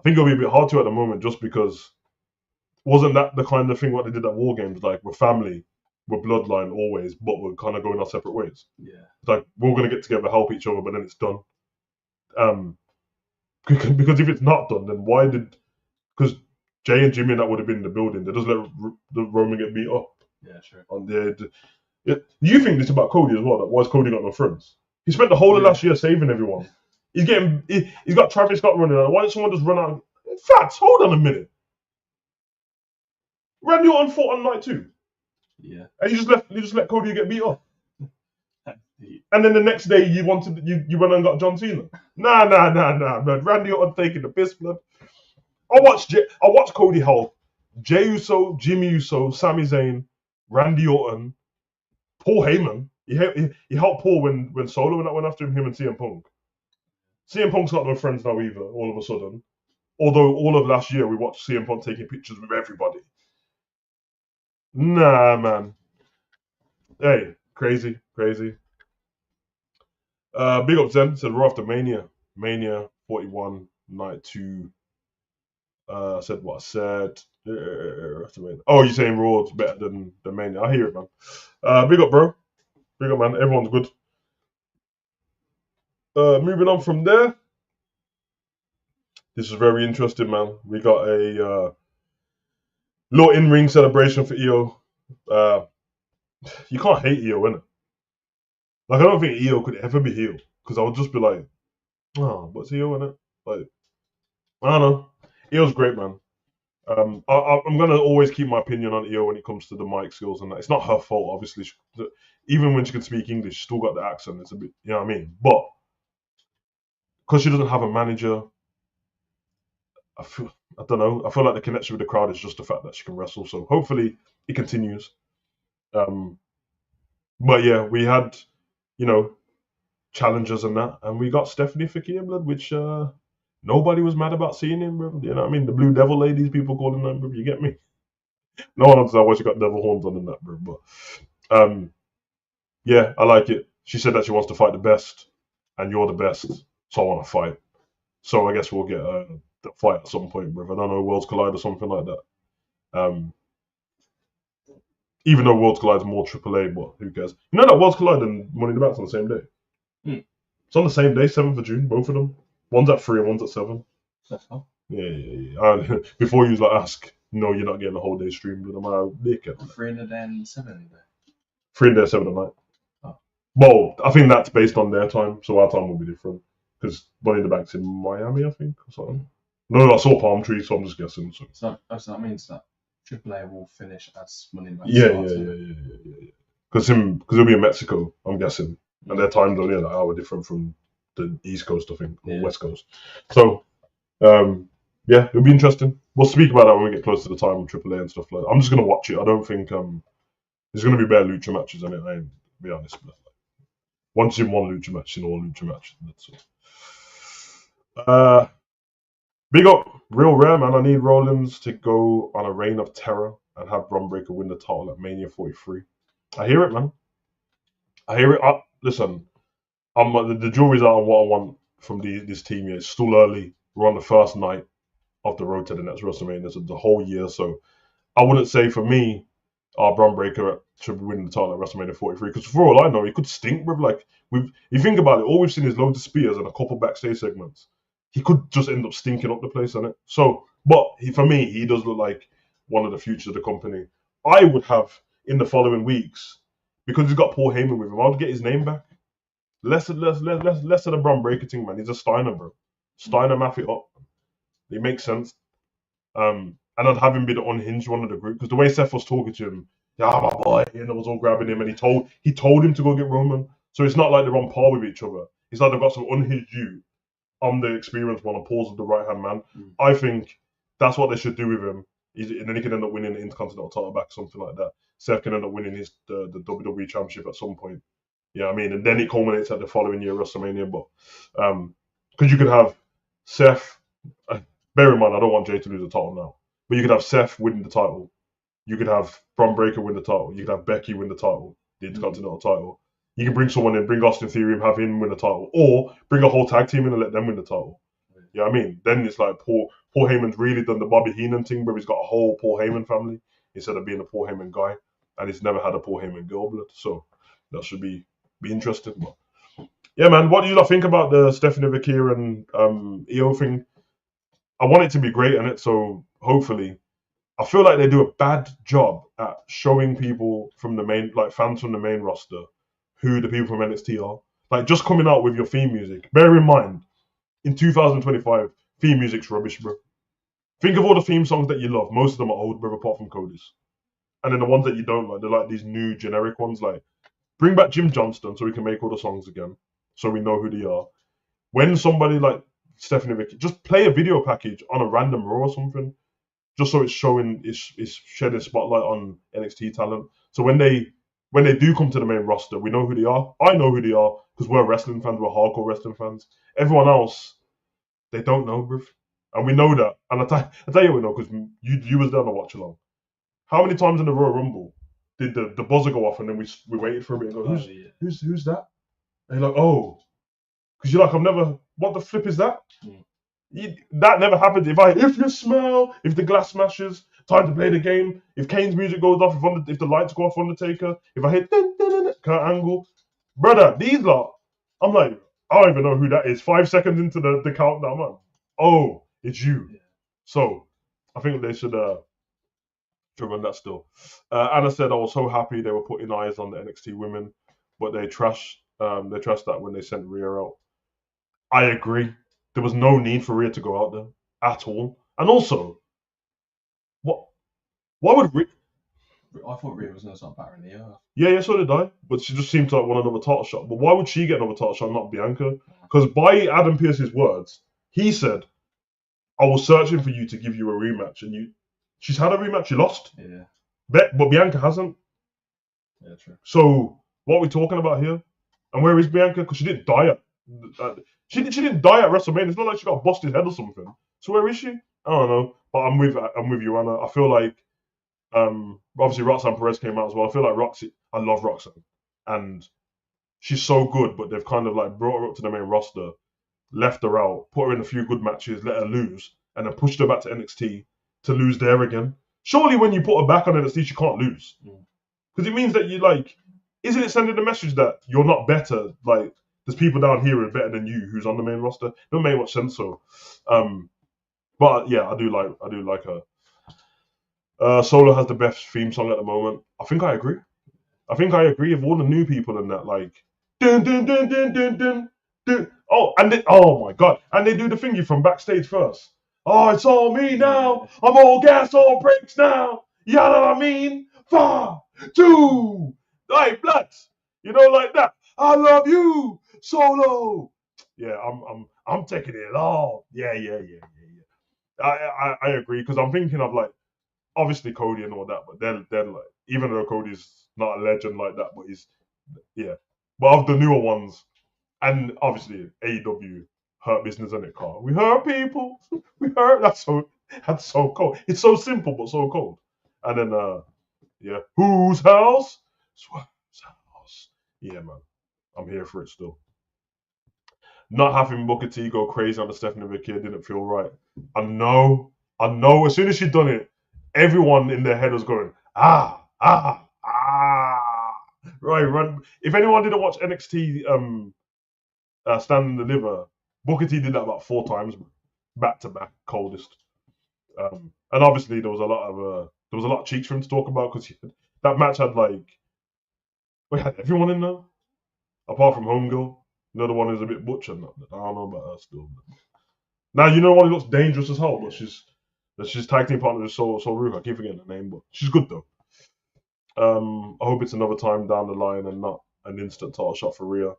Speaker 1: think it'll be a bit hard to at the moment just because wasn't that the kind of thing what they did at War Games? Like, we're family, we're Bloodline always, but we're kind of going our separate ways.
Speaker 2: Yeah.
Speaker 1: It's like, we're going to get together, help each other, but then it's done. Because if it's not done, then why did... Because Jay and Jimmy and that would have been in the building. They just let the Roman get beat up.
Speaker 2: Yeah, sure.
Speaker 1: You think this about Cody as well? That why has Cody got no friends? He spent the whole of last year saving everyone. He's got Travis Scott running out. Why didn't someone just run out? Facts. Hold on a minute. Randy Orton fought on night 2.
Speaker 2: Yeah.
Speaker 1: And you just let Cody get beat up. And then the next day you went and got John Cena. Nah, man. Randy Orton taking the piss, blood. I watched Cody help Jey Uso, Jimmy Uso, Sami Zayn, Randy Orton, Paul Heyman. He helped Paul when Solo went after him and CM Punk. CM Punk's got no friends now either, all of a sudden. Although all of last year we watched CM Punk taking pictures with everybody. Nah, man. Hey, crazy. Big up Zen, said we're after Mania. Mania 41, night 2. Said what I said. Oh, you're saying Raw's better than Mania. I hear it, man. Big up, bro. Big up, man. Everyone's good. Moving on from there. This is very interesting, man. We got a little in-ring celebration for EO. You can't hate EO, innit? Like, I don't think EO could ever be heel. Because I would just be like, oh, what's EO, innit? Like, I don't know. EO's great, man. I'm going to always keep my opinion on EO when it comes to the mic skills and that. It's not her fault, obviously. Even when she can speak English, she's still got the accent. It's a bit, you know what I mean? But because she doesn't have a manager, I don't know. I feel like the connection with the crowd is just the fact that she can wrestle. So hopefully it continues. But yeah, we had, challengers and that, and we got Stephanie Fakir, blood, which nobody was mad about seeing him, bro. You know what I mean? The Blue Devil ladies, people calling them, bro. You get me? No one understands why she got devil horns on in that, bro. But yeah, I like it. She said that she wants to fight the best, and you're the best, so I want to fight. So I guess we'll get the fight at some point, bro. I don't know, Worlds Collide or something like that. Even though Worlds Collide is more AAA, but who cares? You know that Worlds Collide and Money in the Bank's on the same day. It's on the same day, 7th of June, both of them. One's at 3 and one's at 7.
Speaker 2: That's all.
Speaker 1: Yeah. Before you ask, no, you're not getting a whole day stream, but I'm out dickhead.
Speaker 2: 3 and then 7 there.
Speaker 1: 3 and 7 at night.
Speaker 2: Oh.
Speaker 1: Well, I think that's based on their time, so our time will be different. Because Money in the Bank's in Miami, I think, or something. No, I saw Palm Tree, so I'm just guessing.
Speaker 2: So that means that AAA will finish as Money in the Bank.
Speaker 1: Yeah. Because he'll be in Mexico, I'm guessing. And their time's only an hour different from the East Coast, I think, or West Coast. So, yeah, it'll be interesting. We'll speak about that when we get close to the time of AAA and stuff like that. I'm just going to watch it. I don't think there's going to be bare lucha matches in it, to be honest. But once in one lucha match, in all lucha matches. That's all. Big up, real rare, man. I need Rollins to go on a reign of terror and have Bron Breakker win the title at Mania 43. I hear it, man. I hear it. Listen, the jury's out on what I want from this team here. It's still early. We're on the first night of the road to the next WrestleMania. It's the whole year, so I wouldn't say for me, Bron Breakker should be winning the title at WrestleMania 43. Because for all I know, he could stink, bro. Like, you think about it, all we've seen is loads of spears and a couple backstage segments. He could just end up stinking up the place, innit? So, but for me, he does look like one of the futures of the company. I would have in the following weeks, because he's got Paul Heyman with him, I would get his name back. Less of the Bron Breakker thing, man. He's a Steiner, bro. Steiner math it up. It makes sense. And I'd have him be the unhinged one of the group, because the way Seth was talking to him, yeah, my boy, and I was all grabbing him, and he told him to go get Roman. So it's not like they're on par with each other. It's like they've got some unhinged you. I'm the experienced one, and Paul's the right hand man. I think that's what they should do with him. And then he can end up winning the Intercontinental title back, something like that. Seth can end up winning the WWE Championship at some point. Yeah, I mean, and then it culminates at the following year, WrestleMania. But because you could have Seth. Bear in mind, I don't want Jay to lose the title now. But you could have Seth win the title. You could have Bron Breakker win the title. You could have Becky win the title, the Intercontinental title. You can bring someone in, bring Austin Theory, and have him win the title, or bring a whole tag team in and let them win the title. You know what I mean? Then it's like Paul Heyman's really done the Bobby Heenan thing, where he's got a whole Paul Heyman family instead of being a Paul Heyman guy, and he's never had a Paul Heyman girl blood. So that should be interesting. But yeah, man, what do you think about the Stephanie Vakir and EO thing? I want it to be great in it, so hopefully. I feel like they do a bad job at showing people from the main, like fans from the main roster, who the people from NXT are. Like, just coming out with your theme music. Bear in mind, in 2025, theme music's rubbish, bro. Think of all the theme songs that you love. Most of them are old, bro, apart from Cody's. And then the ones that you don't like, they're like these new generic ones. Like, bring back Jim Johnston so we can make all the songs again, so we know who they are. When somebody like Stephanie Vicky, just play a video package on a random Raw or something, just so it's showing, it's shedding spotlight on NXT talent. So when they do come to the main roster, we know who they are. I know who they are because we're wrestling fans, we're hardcore wrestling fans. Everyone else, they don't know, bruv. And we know that. And I tell you we know, because you was there on the watch along. How many times in the Royal Rumble did the buzzer go off and then we waited for a bit and go, who's that? And you're like, oh. Because you're like, I've never, what the flip is that? That never happens. If you smell, if the glass smashes, time to play the game. If Kane's music goes off, if the lights go off, Undertaker. If I hit Kurt Angle, brother, these lot. I'm like, I don't even know who that is. 5 seconds into the countdown, man. Oh, it's you. Yeah. So I think they should run that still. Anna said I was so happy they were putting eyes on the NXT women, but they trashed that when they sent Rhea out. I agree. There was no need for Rhea to go out there at all. And also, what would Rhea...
Speaker 2: I thought Rhea was going to start battering the earth.
Speaker 1: Yeah, so did I. But she just seemed to like want another title shot. But why would she get another title shot, not Bianca? Because by Adam Pearce's words, he said, I was searching for you to give you a rematch. And she's had a rematch, she lost.
Speaker 2: Yeah.
Speaker 1: But Bianca hasn't.
Speaker 2: Yeah, true.
Speaker 1: So, what are we talking about here? And where is Bianca? Because she didn't die she didn't die at WrestleMania. It's not like she got busted head or something. So where is she? I don't know. But I'm with you, Anna. I feel like obviously Roxanne Perez came out as well. I feel like I love Roxanne. And she's so good, but they've kind of like brought her up to the main roster, left her out, put her in a few good matches, let her lose, and then pushed her back to NXT to lose there again. Surely when you put her back on NXT, she can't lose. Because it means that you like, isn't it sending the message that you're not better? Like, there's people down here who are better than you who's on the main roster. It don't make much sense. So, but yeah, I do like her. Solo has the best theme song at the moment. I think I agree. Of all the new people in that, like, dun dun dun dun dun dun dun. Oh my god, and they do the thingy from backstage first. Oh, it's all me now. I'm all gas, all brakes now. You know what I mean? 5, 2, like bloods. You know, like that. I love you, Solo. Yeah, I'm taking it all. Yeah. I agree, because I'm thinking of like, obviously Cody and all that, but they're like, even though Cody's not a legend like that, but he's, yeah. But of the newer ones, and obviously AEW, Hurt Business, and it, Carl. We hurt people. We hurt. That's so cold. It's so simple but so cold. And then yeah, whose house? Swerve's house. Yeah, man, I'm here for it still. Not having Booker T go crazy on the Stephanie Vicky didn't feel right. I know. As soon as she done it, everyone in their head was going, ah. Right, run. If anyone didn't watch NXT Stand and Deliver, Booker T did that about 4 times, back to back, coldest. And obviously there was a lot of there was a lot of cheeks for him to talk about because that match had like we had everyone in there apart from Homegirl. You know the one who's a bit butcher. I don't know about her still. Now you know one who looks dangerous as hell, but she's tag team partner with Sol Ruka. I keep forgetting her name, but she's good though. I hope it's another time down the line and not an instant title shot for Rhea.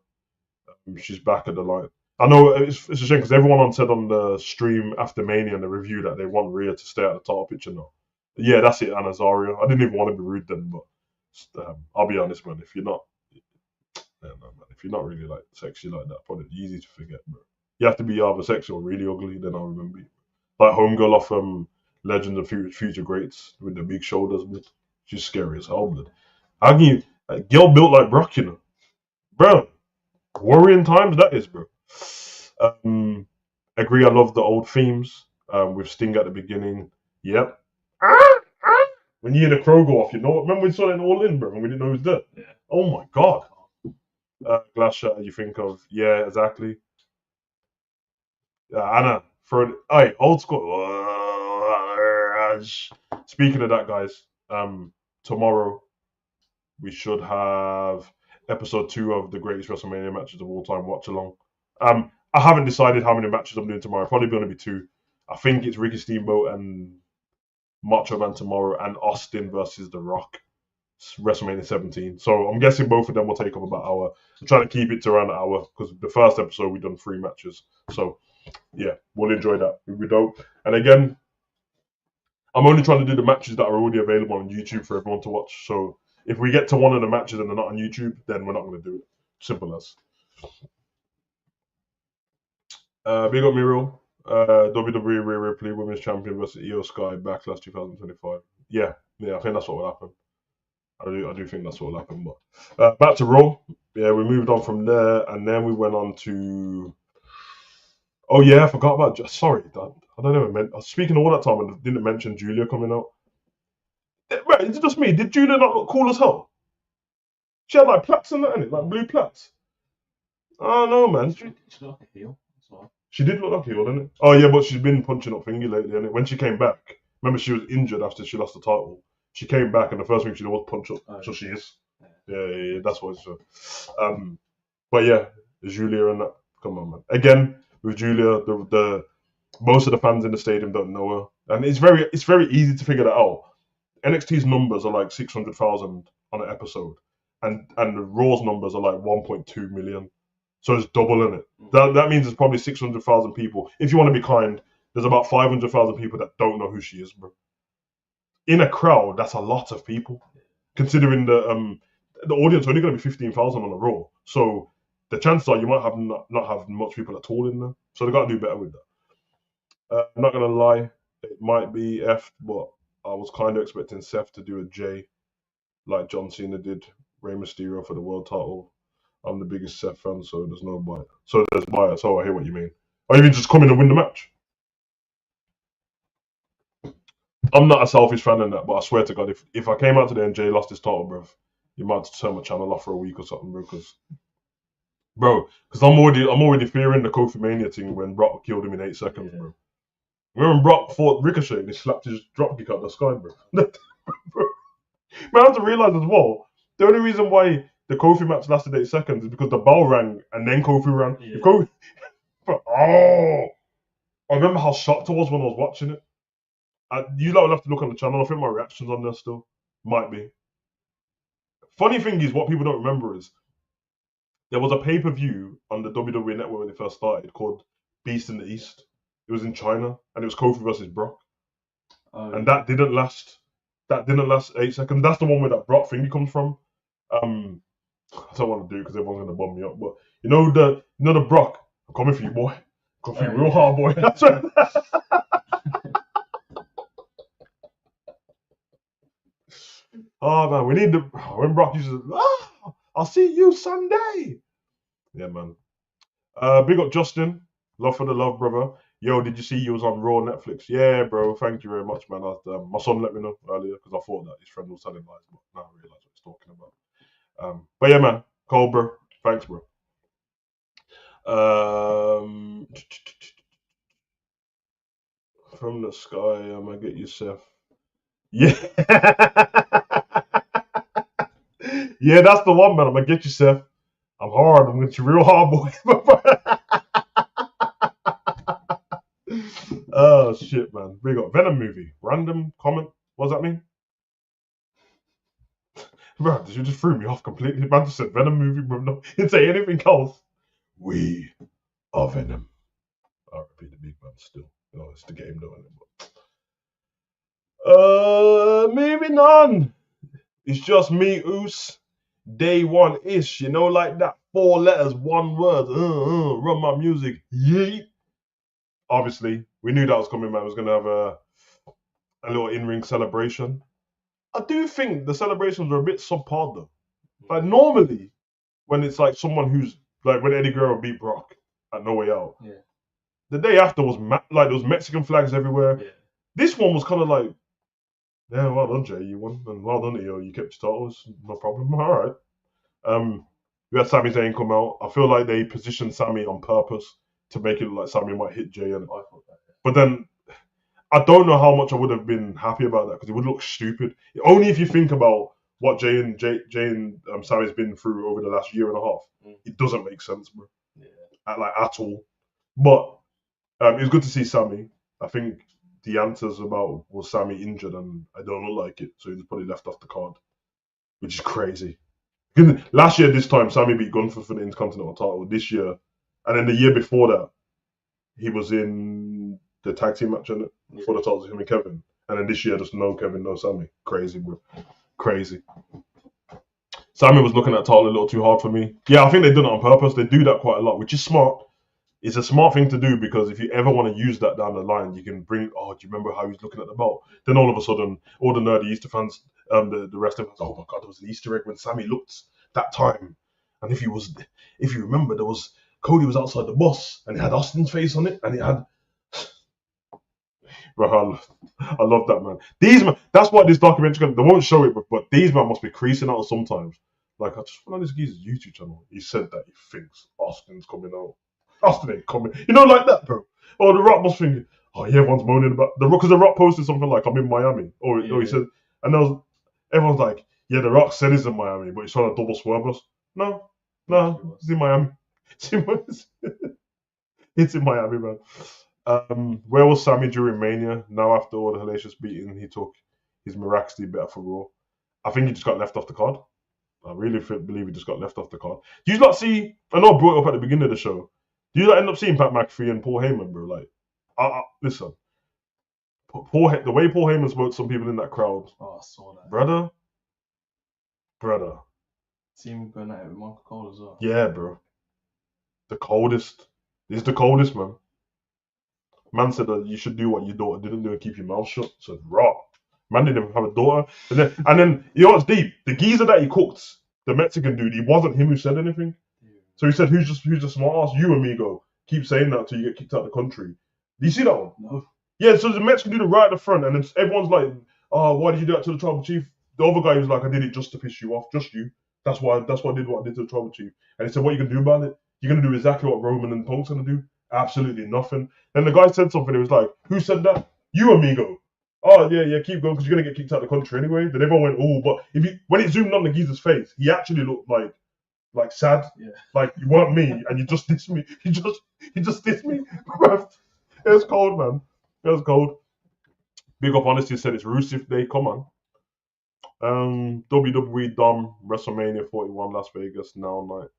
Speaker 1: She's back at the line. I know it's a shame because everyone said on the stream after Mania and the review that they want Rhea to stay at the title picture now. Yeah, that's it, Anazario. I didn't even want to be rude then, but I'll be honest, man. If you're not, yeah, no, man, if you're not really like sexy like that, probably easy to forget, bro. You have to be either sexy or really ugly, then I'll remember you. Like Homegirl off Legends of Future Greats with the big shoulders, blood. She's scary as hell, blood. How can you, girl built like Brock, you know, bro? Worrying times that is, bro. Um, agree. I love the old themes. With Sting at the beginning. Yep. When you hear the crow go off, you know. Remember we saw it in All In, bro, and we didn't know he was dead.
Speaker 2: Yeah.
Speaker 1: Oh my god. Glass shot. You think of exactly. Anna for hey old school. Speaking of that, guys. Tomorrow we should have episode 2 of the greatest WrestleMania matches of all time watch along. I haven't decided how many matches I'm doing tomorrow. Probably going to be 2. I think it's Ricky Steamboat and Macho Man tomorrow, and Austin versus The Rock. WrestleMania 17. So I'm guessing both of them will take up about an hour. I'm trying to keep it to around an hour because the first episode we done 3 matches. So yeah, we'll enjoy that. We don't. And again, I'm only trying to do the matches that are already available on YouTube for everyone to watch. So if we get to one of the matches and they're not on YouTube, then we're not going to do it. Simple as. Big up Muriel. WWE Rhea Ripley Women's Champion versus Io Sky Backlash 2025. Yeah, I think that's what will happen. I do think that's what will happen. But back to Raw. Yeah, we moved on from there, and then we went on to. Oh yeah, I forgot about. Sorry, I don't know. I was speaking all that time and didn't mention Julia coming out. Right, it's just me. Did Julia not look cool as hell? She had like plaits and that in it, like blue plaits. Oh no, man.
Speaker 2: She looked like a heel as well.
Speaker 1: She did look like a heel, didn't it? Oh yeah, but she's been punching up thingy lately, and when she came back, remember she was injured after she lost the title. She came back, and the first thing she did was punch up. So she is. Yeah, that's what it's. But yeah, Julia and that. Come on, man. Again with Julia, the most of the fans in the stadium don't know her, and it's very easy to figure that out. NXT's numbers are like 600,000 on an episode, and the Raw's numbers are like 1.2 million. So it's double in it. That means there's probably 600,000 people. If you want to be kind, there's about 500,000 people that don't know who she is, bro. In a crowd, that's a lot of people, considering the audience only going to be 15,000 on a Raw. So the chances are you might have not have much people at all in there. So they got to do better with that. I'm not gonna lie, it might be F, but I was kind of expecting Seth to do a J like John Cena did Rey Mysterio for the world title. I'm the biggest Seth fan, so there's no bias. So there's bias. Oh, I hear what you mean. Or even just come in and win the match. I'm not a selfish fan in that, but I swear to God, if I came out today and Jay lost his title, bro, you might have to turn my channel off for a week or something, bro. Because I'm already fearing the Kofi Mania thing when Brock killed him in 8 seconds, bro. Remember when Brock fought Ricochet and he slapped his dropkick out the sky, bro. Man, I have to realize as well, the only reason why the Kofi match lasted 8 seconds is because the bell rang and then Kofi ran.
Speaker 2: Yeah.
Speaker 1: If Kofi, I remember how shocked I was when I was watching it. You lot will have to look on the channel. I think my reaction's on there still. Might be. Funny thing is, what people don't remember is there was a pay-per-view on the WWE Network when it first started called Beast in the East. It was in China, and it was Kofi versus Brock. And that didn't last. That didn't last 8 seconds. That's the one where that Brock thingy comes from. I don't want to do it because everyone's gonna bum me up. But you know the Brock. I'm coming for you, boy. Coming for you real hard, boy. That's right. Oh man, we need when Brock uses I'll see you Sunday. Yeah, man. Big up Justin. Love for the love, brother. Yo, did you see you was on Raw Netflix? Yeah, bro. Thank you very much, man. My son let me know earlier because I thought that his friend was telling lies, but now I realise what he's talking about. But yeah, man. Cool, bro. Thanks, bro. From the sky, I might get you, Seth. Yeah. Yeah, that's the one, man. I'm gonna get you, Seth. I'm hard. I'm gonna get you real hard, boy. Oh shit, man. We got Venom movie. Random comment. What does that mean? Bro, you just threw me off completely. Man just said Venom movie, bro. No, he didn't say anything else. We are Venom. I'll repeat the big man still. No, it's the game though. Moving on. It's just me, Oos. Day one ish, you know, like that. 4 letters, 1 word. Run my music. Yeet. Obviously, we knew that was coming, man. I was gonna have a little in-ring celebration. I do think the celebrations were a bit subpar though. Like normally, when it's like someone who's like when Eddie Guerrero beat Brock at No Way Out.
Speaker 2: Yeah.
Speaker 1: The day after was like there was Mexican flags everywhere.
Speaker 2: Yeah.
Speaker 1: This one was kind of like, yeah, well done, Jay, you won, and well done, you kept your titles, no problem. All right. We had Sami Zayn come out. I feel like they positioned Sami on purpose to make it look like Sami might hit Jay, and
Speaker 2: I thought that. Yeah.
Speaker 1: but then I don't know how much I would have been happy about that because it would look stupid. Only if you think about what Jay and Sami's been through over the last year and a half, it doesn't make sense, bro.
Speaker 2: Yeah.
Speaker 1: Like at all. But it was good to see Sami. I think the answers about was Sami injured, and I don't look like it, so he was probably left off the card, which is crazy. Last year, this time, Sami beat Gunther for the Intercontinental title. This year, and then the year before that, he was in the tag team match for the titles, him and Kevin. And then this year, just no Kevin, no Sami. Crazy, bro. Crazy. Sami was looking at title a little too hard for me. Yeah, I think they've done it on purpose. They do that quite a lot, which is smart. It's a smart thing to do because if you ever want to use that down the line, you can bring. Oh, do you remember how he was looking at the belt? Then all of a sudden, all the nerdy Easter fans, the rest of us, oh my god, there was an Easter egg when Sami looked that time. And if you remember, there was Cody was outside the bus and it had Austin's face on it, and it had. Bro, I love that, man. These man, that's why this documentary, they won't show it, but these man must be creasing out sometimes. Like I just went on this geezer's YouTube channel. He said that he thinks Austin's coming out. Austin ain't coming. You know, like that, bro. Or The Rock was thinking, oh yeah, everyone's moaning about The Rock, because The Rock posted something like, I'm in Miami. Or he said, and everyone's like, yeah, The Rock said he's in Miami, but he's trying to double swerve us. No, he's in Miami. It's in Miami, man. Where was Sami during Mania? Now, after all the hellacious beating he took, he's miraculously better for Raw. I think he just got left off the card. I really believe he just got left off the card. Do you not see? I know I brought it up at the beginning of the show. Do you end up seeing Pat McAfee and Paul Heyman, bro? Like, listen, the way Paul Heyman spoke to some people in that crowd.
Speaker 2: Oh, I saw that.
Speaker 1: Brother.
Speaker 2: See him going at it with Michael Cole as well.
Speaker 1: Yeah, bro. The coldest. This is the coldest, man. Man said that you should do what your daughter didn't do and keep your mouth shut. So raw. Man didn't even have a daughter. And then you know what's deep? The geezer that he cooked, the Mexican dude, it wasn't him who said anything. So he said, who's the smart ass? You, amigo. Keep saying that till you get kicked out of the country. Do you see that one?
Speaker 2: No.
Speaker 1: Yeah, so the Mexican dude right at the front, and then everyone's like, oh, why did you do that to the tribal chief? The other guy was like, I did it just to piss you off, just you. That's why I did what I did to the tribal chief. And he said, what are you going to do about it? You're going to do exactly what Roman and Punk's going to do? Absolutely nothing. Then the guy said something, he was like, who said that? You, amigo. Oh, yeah, keep going, because you're going to get kicked out of the country anyway. Then everyone went, oh, but when it zoomed on the geezer's face, he actually looked like sad, like you weren't me, and you just dissed me. You just dissed me. It was cold, man. It was cold. Big Up Honesty said it's Rusev Day. Come on. WWE Dom WrestleMania 41 Las Vegas now night.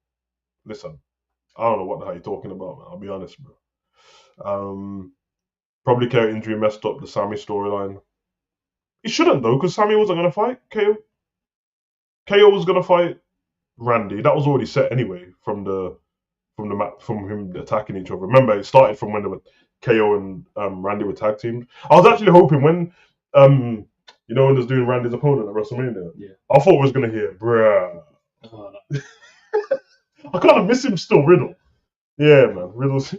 Speaker 1: Listen, I don't know what the hell you're talking about, man. I'll be honest, bro. Probably KO injury messed up the Sami storyline. It shouldn't though, because Sami wasn't gonna fight KO. KO was gonna fight Randy. That was already set anyway from him attacking each other. Remember, it started from when they were KO and Randy were tag teamed. I was actually hoping when when they was doing Randy's opponent at WrestleMania. Yeah. I thought I was gonna hear, bruh. Oh, no. I kind of miss him still, Riddle. Yeah, man, Riddle's.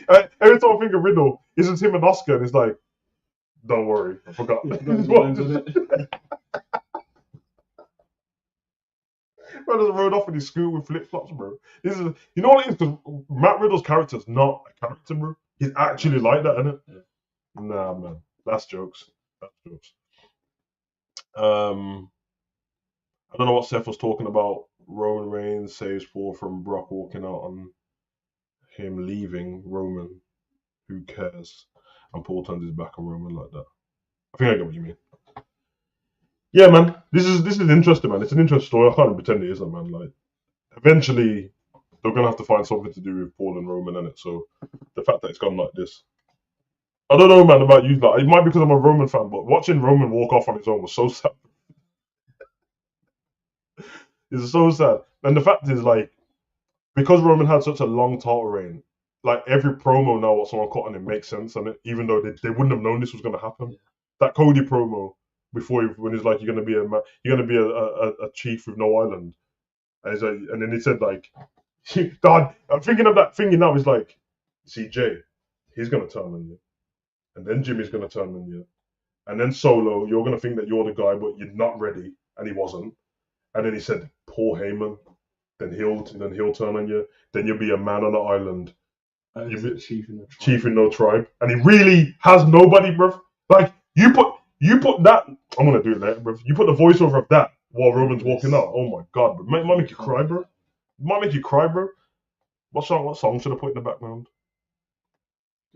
Speaker 1: Every time I think of Riddle, it's just him and Oscar, and it's like, don't worry, I forgot. Bro just rode off in his scooter with flip flops, bro. This is, you know what it is? Because Matt Riddle's character's not a character, bro. He's actually like that, isn't it? Yeah. Nah, man, that's jokes. That's jokes. I don't know what Seth was talking about. Roman Reigns saves Paul from Brock walking out on him leaving Roman. Who cares? And Paul turns his back on Roman like that. I think I get what you mean. Yeah, man. This is interesting, man. It's an interesting story. I can't even pretend it isn't, man. Like, eventually, they're gonna have to find something to do with Paul and Roman in it. So, the fact that it's gone like this, I don't know, man. About you, like, it might be because I'm a Roman fan, but watching Roman walk off on his own was so sad. It's so sad. And the fact is, like, because Roman had such a long title reign, like every promo now what someone cut on him makes sense, and even though they wouldn't have known this was going to happen, that Cody promo before when he's like, "You're going to be you're going to be a chief with no island," and, he's like, and then he said like, "God, I'm thinking of that thingy now." He's like, "See, Jay, he's going to turn on you, and then Jimmy's going to turn on you, and then Solo, you're going to think that you're the guy, but you're not ready," and he wasn't. And then he said, "Paul Heyman." Then he'll turn on you. Then you'll be a man on an island. You'll be chief in no tribe. And he really has nobody, bro. Like you put that. I'm gonna do it later, bro. You put the voiceover of that while Roman's walking out. Oh my god, bro. Might make you cry, bro. Might make you cry, bro. What song should I put in the background?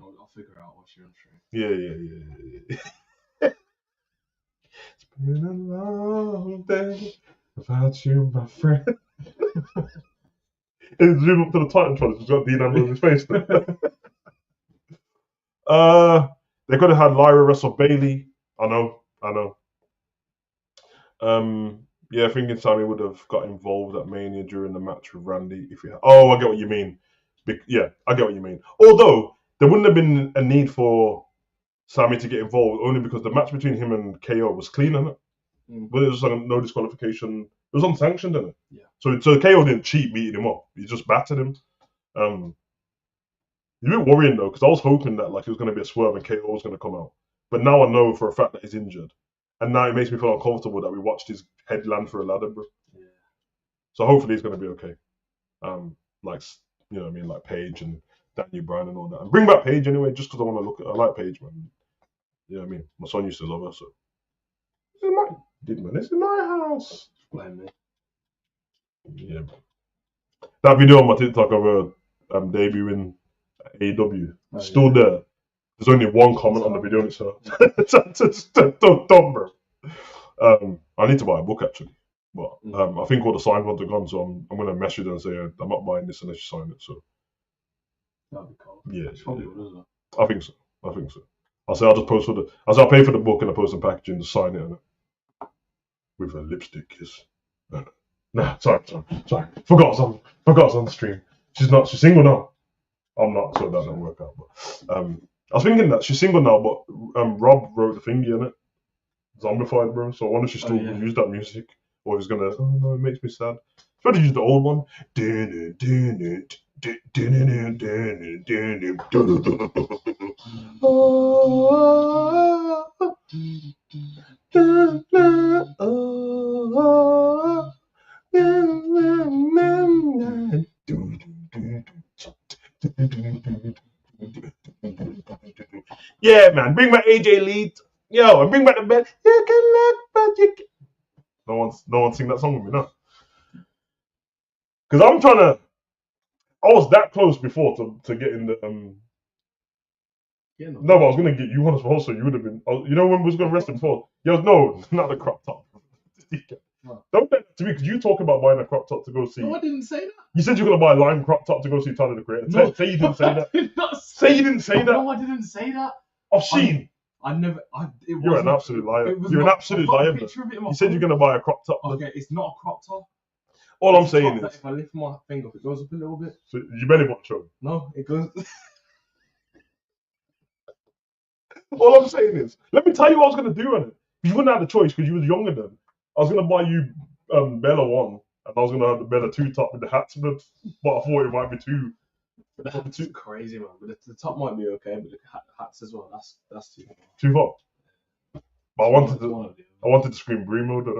Speaker 2: I'll figure out what you're on stream.
Speaker 1: Yeah. It's been a long day without you, my friend. It's zoom up to the Titan trolley. It's got Dean Ambrose's face. They could have had Lyra wrestle Bailey. I know. Yeah, thinking Sammy would have got involved at Mania during the match with Randy if he had. Oh, I get what you mean. Yeah, I get what you mean. Although there wouldn't have been a need for Sammy to get involved only because the match between him and KO was clean, isn't it? But it was like no disqualification. It was unsanctioned, isn't it?
Speaker 2: Yeah.
Speaker 1: So KO didn't cheat beating him up. He just battered him. It's a bit worrying though, because I was hoping that like it was going to be a swerve and KO was going to come out. But now I know for a fact that he's injured, and now it makes me feel uncomfortable that we watched his head land for a ladder, bro.
Speaker 2: Yeah.
Speaker 1: So hopefully he's going to be okay. Like you know what I mean, like Paige and Daniel Bryan and all that. And bring back Paige anyway, just because I want to look. I like Paige, man. You know what I mean? My son used to love her, so this is my house.
Speaker 2: Blame me.
Speaker 1: Yeah. That video on my TikTok of her debuting AEW still there. There's only one comment on the video and it's her. Don't, bro. I need to buy a book actually, but I think all the signed ones are gone, so I'm gonna message her and say I'm not buying this unless you sign it. So
Speaker 2: that'd be cool.
Speaker 1: Yeah,
Speaker 2: yeah.
Speaker 1: I think so. I'll say I'll just post I'll pay for the book and I'll post some packaging to sign it with a lipstick kiss. Nah, sorry. Forgot on the stream. She's single now. I'm not, so that doesn't work out. But I was thinking that she's single now, but Rob wrote the thingy in it, zombified, bro. So I wonder if she still use that music, or if he's gonna. Oh no, it makes me sad. Try to use the old one. Yeah, man, bring back AJ Lee. Yo, and bring back the bed. You can look, but you can. No one sing that song with me, no. Because I'm trying to. I was that close before to getting the
Speaker 2: Yeah,
Speaker 1: no, but I was gonna get you one as well, so you would have been. You know when we was gonna rest before? Yeah, no, not the crop top. Don't say that to me because you talk about buying a crop top to go see.
Speaker 2: No, I didn't say that.
Speaker 1: You said you're gonna buy a lime crop top to go see Tyler the Creator. No, say you didn't say that. Say you didn't say that.
Speaker 2: No, I didn't say that.
Speaker 1: I've seen.
Speaker 2: I never.
Speaker 1: You're an absolute liar. You're an absolute liar. You said you're gonna buy a crop top.
Speaker 2: Okay, it's not a crop top.
Speaker 1: All I'm saying is,
Speaker 2: if I lift my finger, it goes up a little bit.
Speaker 1: So you better want to show me.
Speaker 2: No, it goes.
Speaker 1: All I'm saying is, let me tell you what I was gonna do on it. You wouldn't have the choice because you was younger then. I was gonna buy you Bella 1, and I was gonna have the Bella 2 top with the hats, but I thought it might be too.
Speaker 2: The hats are crazy, man. But the top might be okay, but the hats as well. That's too far.
Speaker 1: Too far. But I wanted to scream Brie mode. Brie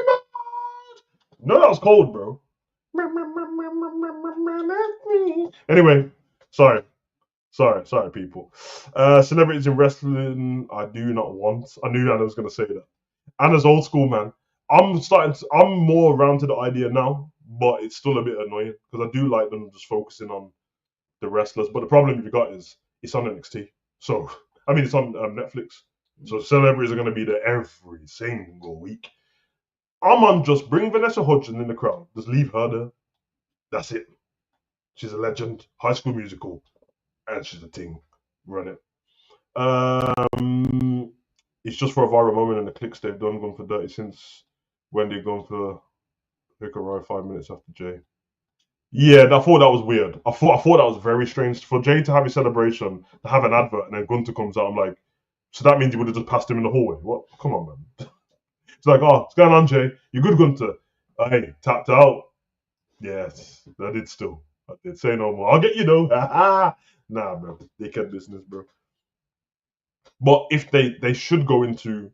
Speaker 1: mode. No, that was cold, bro. Anyway, sorry. Sorry, people. Celebrities in wrestling, I do not want. I knew Anna was gonna say that. Anna's old school, man. I'm more around to the idea now, but it's still a bit annoying because I do like them just focusing on the wrestlers. But the problem you got is it's on NXT. So I mean, it's on Netflix. So celebrities are gonna be there every single week. I'm on just bring Vanessa Hudgens in the crowd. Just leave her there. That's it. She's a legend. High School Musical, and she's a thing. Run it. It's just for a viral moment, and the clicks they've done gone for dirty since when they've gone for Hikarai 5 minutes after Jay. Yeah, I thought that was weird. I thought that was very strange for Jay to have his celebration, to have an advert, and then Gunter comes out. I'm like, so that means you would have just passed him in the hallway. What? Come on, man. It's like, oh, what's going on, Jay? You good, Gunter? Hey, tapped out. Yes, I did still. I did say no more. I'll get you though. Nah, bro. Dickhead business, bro. But if they should go into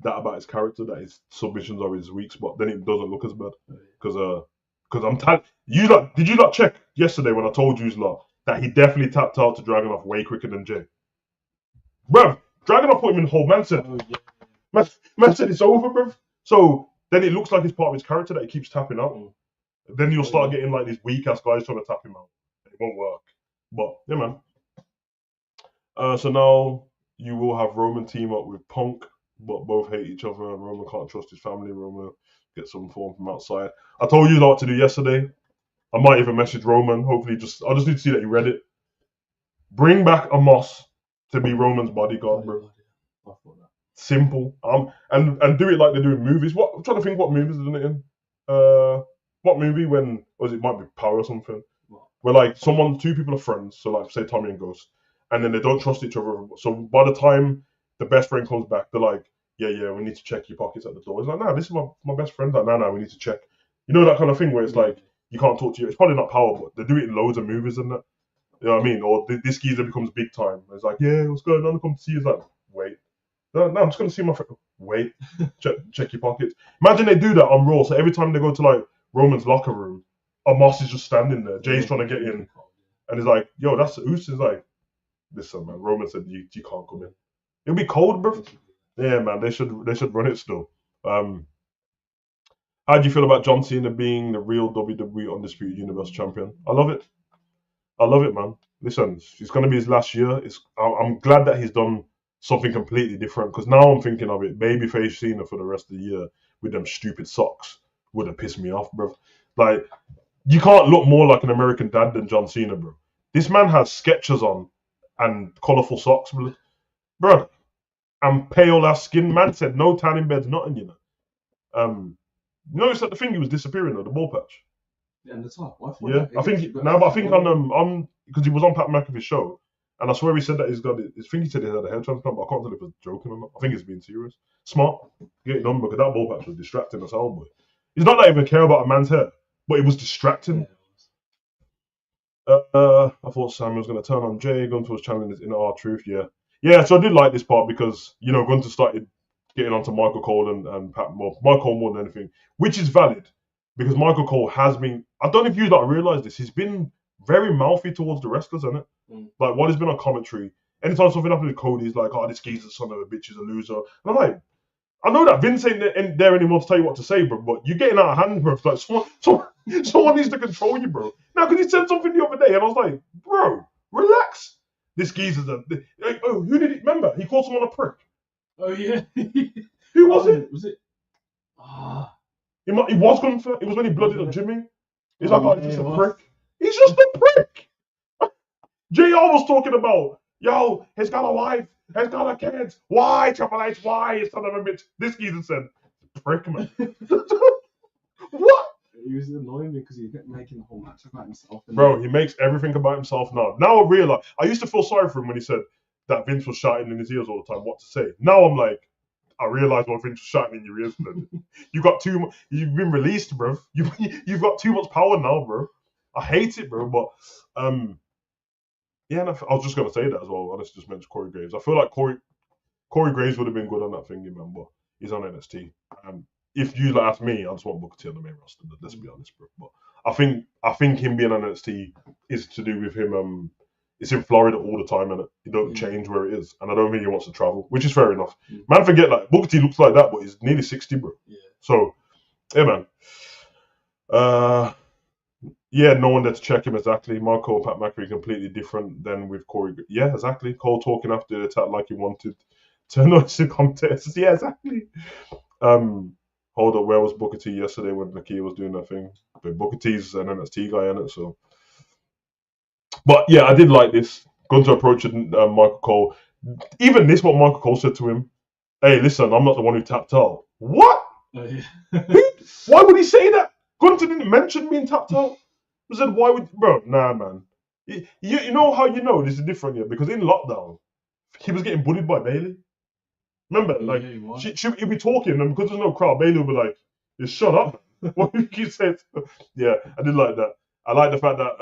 Speaker 1: that about his character, that his submissions are his weak spot, then it doesn't look as bad. Because I'm tired. Did you not check yesterday when I told you lot that he definitely tapped out to Dragunov way quicker than Jay? Bruv, Dragunov put him in the hole. Man said, man said it's over, bruv. So then it looks like it's part of his character that he keeps tapping out. Then you'll start getting like these weak ass guys trying to tap him out. It won't work. But yeah, man. So now you will have Roman team up with Punk, but both hate each other. Roman can't trust his family. Roman get some form from outside. I told you what to do yesterday. I might even message Roman. Hopefully, I just need to see that he read it. Bring back Amos to be Roman's bodyguard, bro. Simple. And do it like they do in movies. I'm trying to think what movies they're doing it in. What movie when it might be Power or something. Where like two people are friends, so like say Tommy and Ghost, and then they don't trust each other. So by the time the best friend comes back, they're like, yeah, we need to check your pockets at the door. It's like, nah, this is my best friend. Like, nah, we need to check. You know that kind of thing where it's like you can't talk to you. It's probably not Power, but they do it in loads of movies and that. You know what I mean? Or this geezer becomes big time. It's like, yeah, what's going on? Come to see you. It's like, wait. No, I'm just gonna see my friend. Wait, check your pockets. Imagine they do that on Raw. So every time they go to like Roman's locker room, Amos is just standing there. Jay's trying to get in, and he's like, "Yo, that's Usos." He's like, "Listen, man." Roman said, "You can't come in. It'll be cold, bro." Yeah, man. They should run it still. How do you feel about John Cena being the real WWE Undisputed Universe Champion? I love it. I love it, man. Listen, it's gonna be his last year. I'm glad that he's done something completely different because now I'm thinking of it. Babyface Cena for the rest of the year with them stupid socks would have pissed me off, bro. Like, you can't look more like an American dad than John Cena, bro. This man has Skechers on and colourful socks, bro. And pale ass skin. Man said no tanning beds, nothing, you know. Notice that the thing he was disappearing though, the ball patch.
Speaker 2: Yeah, and the top.
Speaker 1: Yeah, I think on because he was on Pat McAfee's show, and I swear he said that he's got it. I think he said he had a hair transplant, but I can't tell if he was joking or not. I think he's being serious. Smart, get it done because that ball patch was distracting us all, boy. He's not that even care about a man's hair, but it was distracting. I thought Sam was going to turn on Jay. Gunter was channeling his inner R-Truth. Yeah. So I did like this part because Gunter started getting onto Michael Cole and Pat. Well, Michael Cole more than anything, which is valid because Michael Cole has been. I don't know if you realize this. He's been very mouthy towards the wrestlers, isn't it? Like while he's been on commentary, anytime something happens with Cody, he's like, "Oh, this geezer's a son of a bitch, he's a loser." And I'm like, I know that Vince ain't there anymore to tell you what to say, bro, but you're getting out of hand, bro. Like someone needs to control you, bro. Now, because he said something the other day, and I was like, bro, relax. This geezer's who did he remember? He called someone a prick.
Speaker 2: Oh yeah.
Speaker 1: Who was it?
Speaker 2: Was it?
Speaker 1: He was going for. It was when he blooded up Jimmy. He's like, he's just a prick. He's just a prick. JR was talking about, yo, he's got a wife, he's got a kids. Why, Triple H? Why, you son of a bitch? This geezer said, prick, man. What?
Speaker 2: He was annoying me because he kept making the whole match about himself.
Speaker 1: Bro, he makes everything about himself now. Now I realize, I used to feel sorry for him when he said that Vince was shouting in his ears all the time what to say. Now I'm like, I realize what Vince was shouting in your ears. You've been released, bro. You've got too much power now, bro. I hate it, bro. But yeah, and I was just gonna say that as well. Honestly, just mentioned Corey Graves. I feel like Corey Graves would have been good on that thingy, man. But he's on NXT. If you ask me, I just want Booker T on the main roster. Let's be honest, bro. But I think him being on NXT is to do with him it's in Florida all the time, and it don't change where it is. And I don't think he wants to travel, which is fair enough. Man, forget like Booker T looks like that, but he's nearly 60, bro.
Speaker 2: Yeah.
Speaker 1: So, yeah, man. Yeah, no one there to check him exactly. Marco and Pat McAfee completely different than with Corey. Yeah, exactly. Cole talking after the attack like he wanted to notice the contest. Yeah, exactly. Hold up, where was Booker T yesterday when Nakia was doing that thing? But Booker T's an NXT guy in it, so. But yeah, I did like this. Gunter approaching Michael Cole. Even this, what Michael Cole said to him. Hey, listen, I'm not the one who tapped out. What?
Speaker 2: Oh, yeah.
Speaker 1: Why would he say that? Gunter didn't mention being tapped out. He said, why would, bro? Nah, man. You know how you know this is different, yeah? Because in lockdown, he was getting bullied by Bailey. Remember, like, he'd be talking, and because there's no crowd, Bailey would be like, just shut up. What he said. Yeah, I did like that. I like the fact that,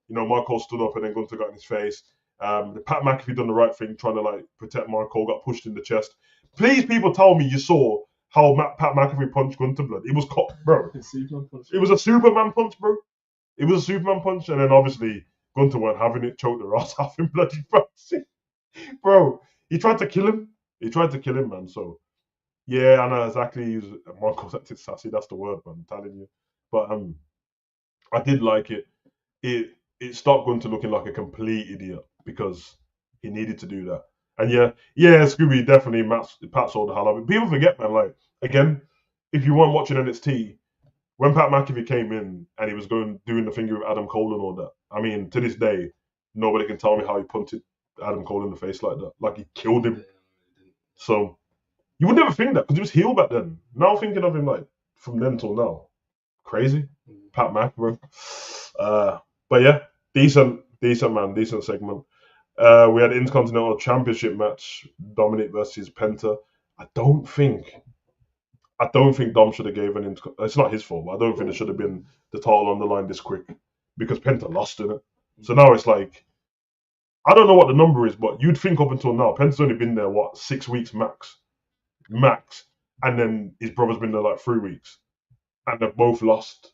Speaker 1: Michael stood up and then Gunter got in his face. Pat McAfee done the right thing, trying to, like, protect Michael, got pushed in the chest. Please, people, tell me you saw how Pat McAfee punched Gunter, blood. It was, bro. It was a Superman punch, bro. It was a Superman punch, and then obviously Gunter weren't having it, choked the ass off him, bloody bro. He tried to kill him. Man. So yeah, I know exactly. Michael's acted sassy. That's the word, man. I'm telling you. But I did like it. It stopped Gunter looking like a complete idiot because he needed to do that. And yeah, Scooby definitely Pat sold the hell of it. People forget, man. Like again, if you weren't watching NXT. When Pat McAfee came in and he was doing the finger with Adam Cole and all that, I mean, to this day, nobody can tell me how he punted Adam Cole in the face like that. Like he killed him. So you would never think that because he was heel back then. Now thinking of him like from then till now, crazy. Pat McAfee. But yeah, decent man, decent segment. We had Intercontinental Championship match, Dominic versus Penta. I don't think Dom should have given him. It's not his fault, but I don't think it should have been the title on the line this quick because Penta lost in it. So now it's like, I don't know what the number is, but you'd think up until now, Penta's only been there, 6 weeks max. And then his brother's been there like 3 weeks. And they've both lost.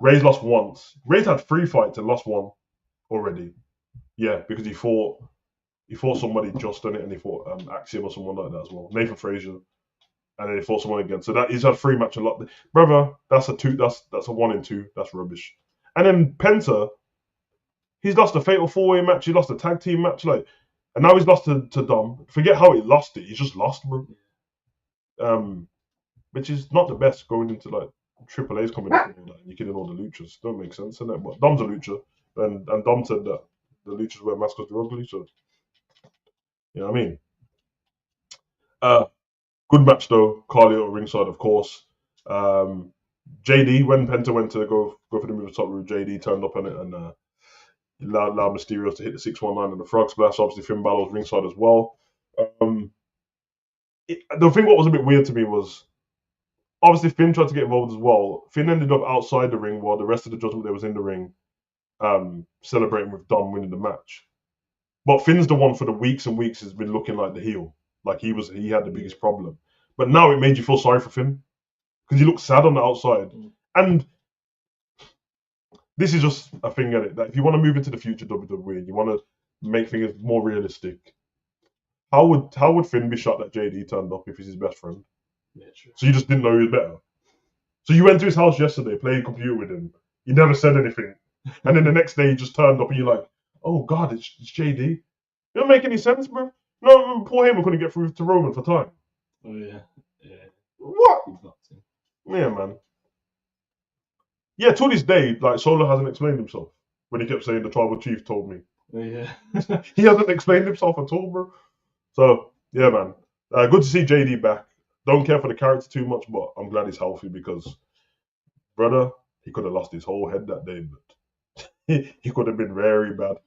Speaker 1: Ray's lost once. Ray's had 3 fights and lost 1 already. Yeah, because he fought somebody just on it and he fought Axiom or someone like that as well. Nathan Frazier. And then he fought someone again. So that he's had 3 matches a lot. Brother, that's a 2. That's a 1 in 2. That's rubbish. And then Penta, he's lost a fatal 4-way match. He lost a tag team match, and now he's lost to Dom. Forget how he lost it. He's just lost, bro. Which is not the best going into like Triple A's coming up and all that. And you're killing all the luchas. Don't make sense, innit? But Dom's a lucha, and Dom said that the luchas wear masks because they're ugly. So you know what I mean. Good match though. Carlito ringside, of course. JD, when Penta went to go for the move top route, JD turned up on it and allowed Mysterio to hit the 619 and the frog splash. Obviously, Finn Balor's ringside as well. The thing what was a bit weird to me was obviously Finn tried to get involved as well. Finn ended up outside the ring while the rest of the Judgment Day was in the ring, celebrating with Dom winning the match. But Finn's the one for the weeks and weeks has been looking like the heel. Like he had the biggest problem. But now it made you feel sorry for Finn because he looked sad on the outside. And this is just a thing in it that if you want to move into the future WWE and you want to make things more realistic, how would Finn be shocked that JD turned up if he's his best friend?
Speaker 2: Yeah, true.
Speaker 1: So you just didn't know he was better. So you went to his house yesterday, played computer with him. He never said anything, and then the next day he just turned up and you're like, oh God, it's JD. It don't make any sense, bro. No, Paul Heyman couldn't get through to Roman for time.
Speaker 2: Oh yeah.
Speaker 1: What? Yeah, man. Yeah, to this day, like Solo hasn't explained himself when he kept saying the tribal chief told me.
Speaker 2: Oh yeah.
Speaker 1: He hasn't explained himself at all, bro. So yeah, man. Good to see JD back. Don't care for the character too much, but I'm glad he's healthy because, brother, he could have lost his whole head that day, but he could have been very bad.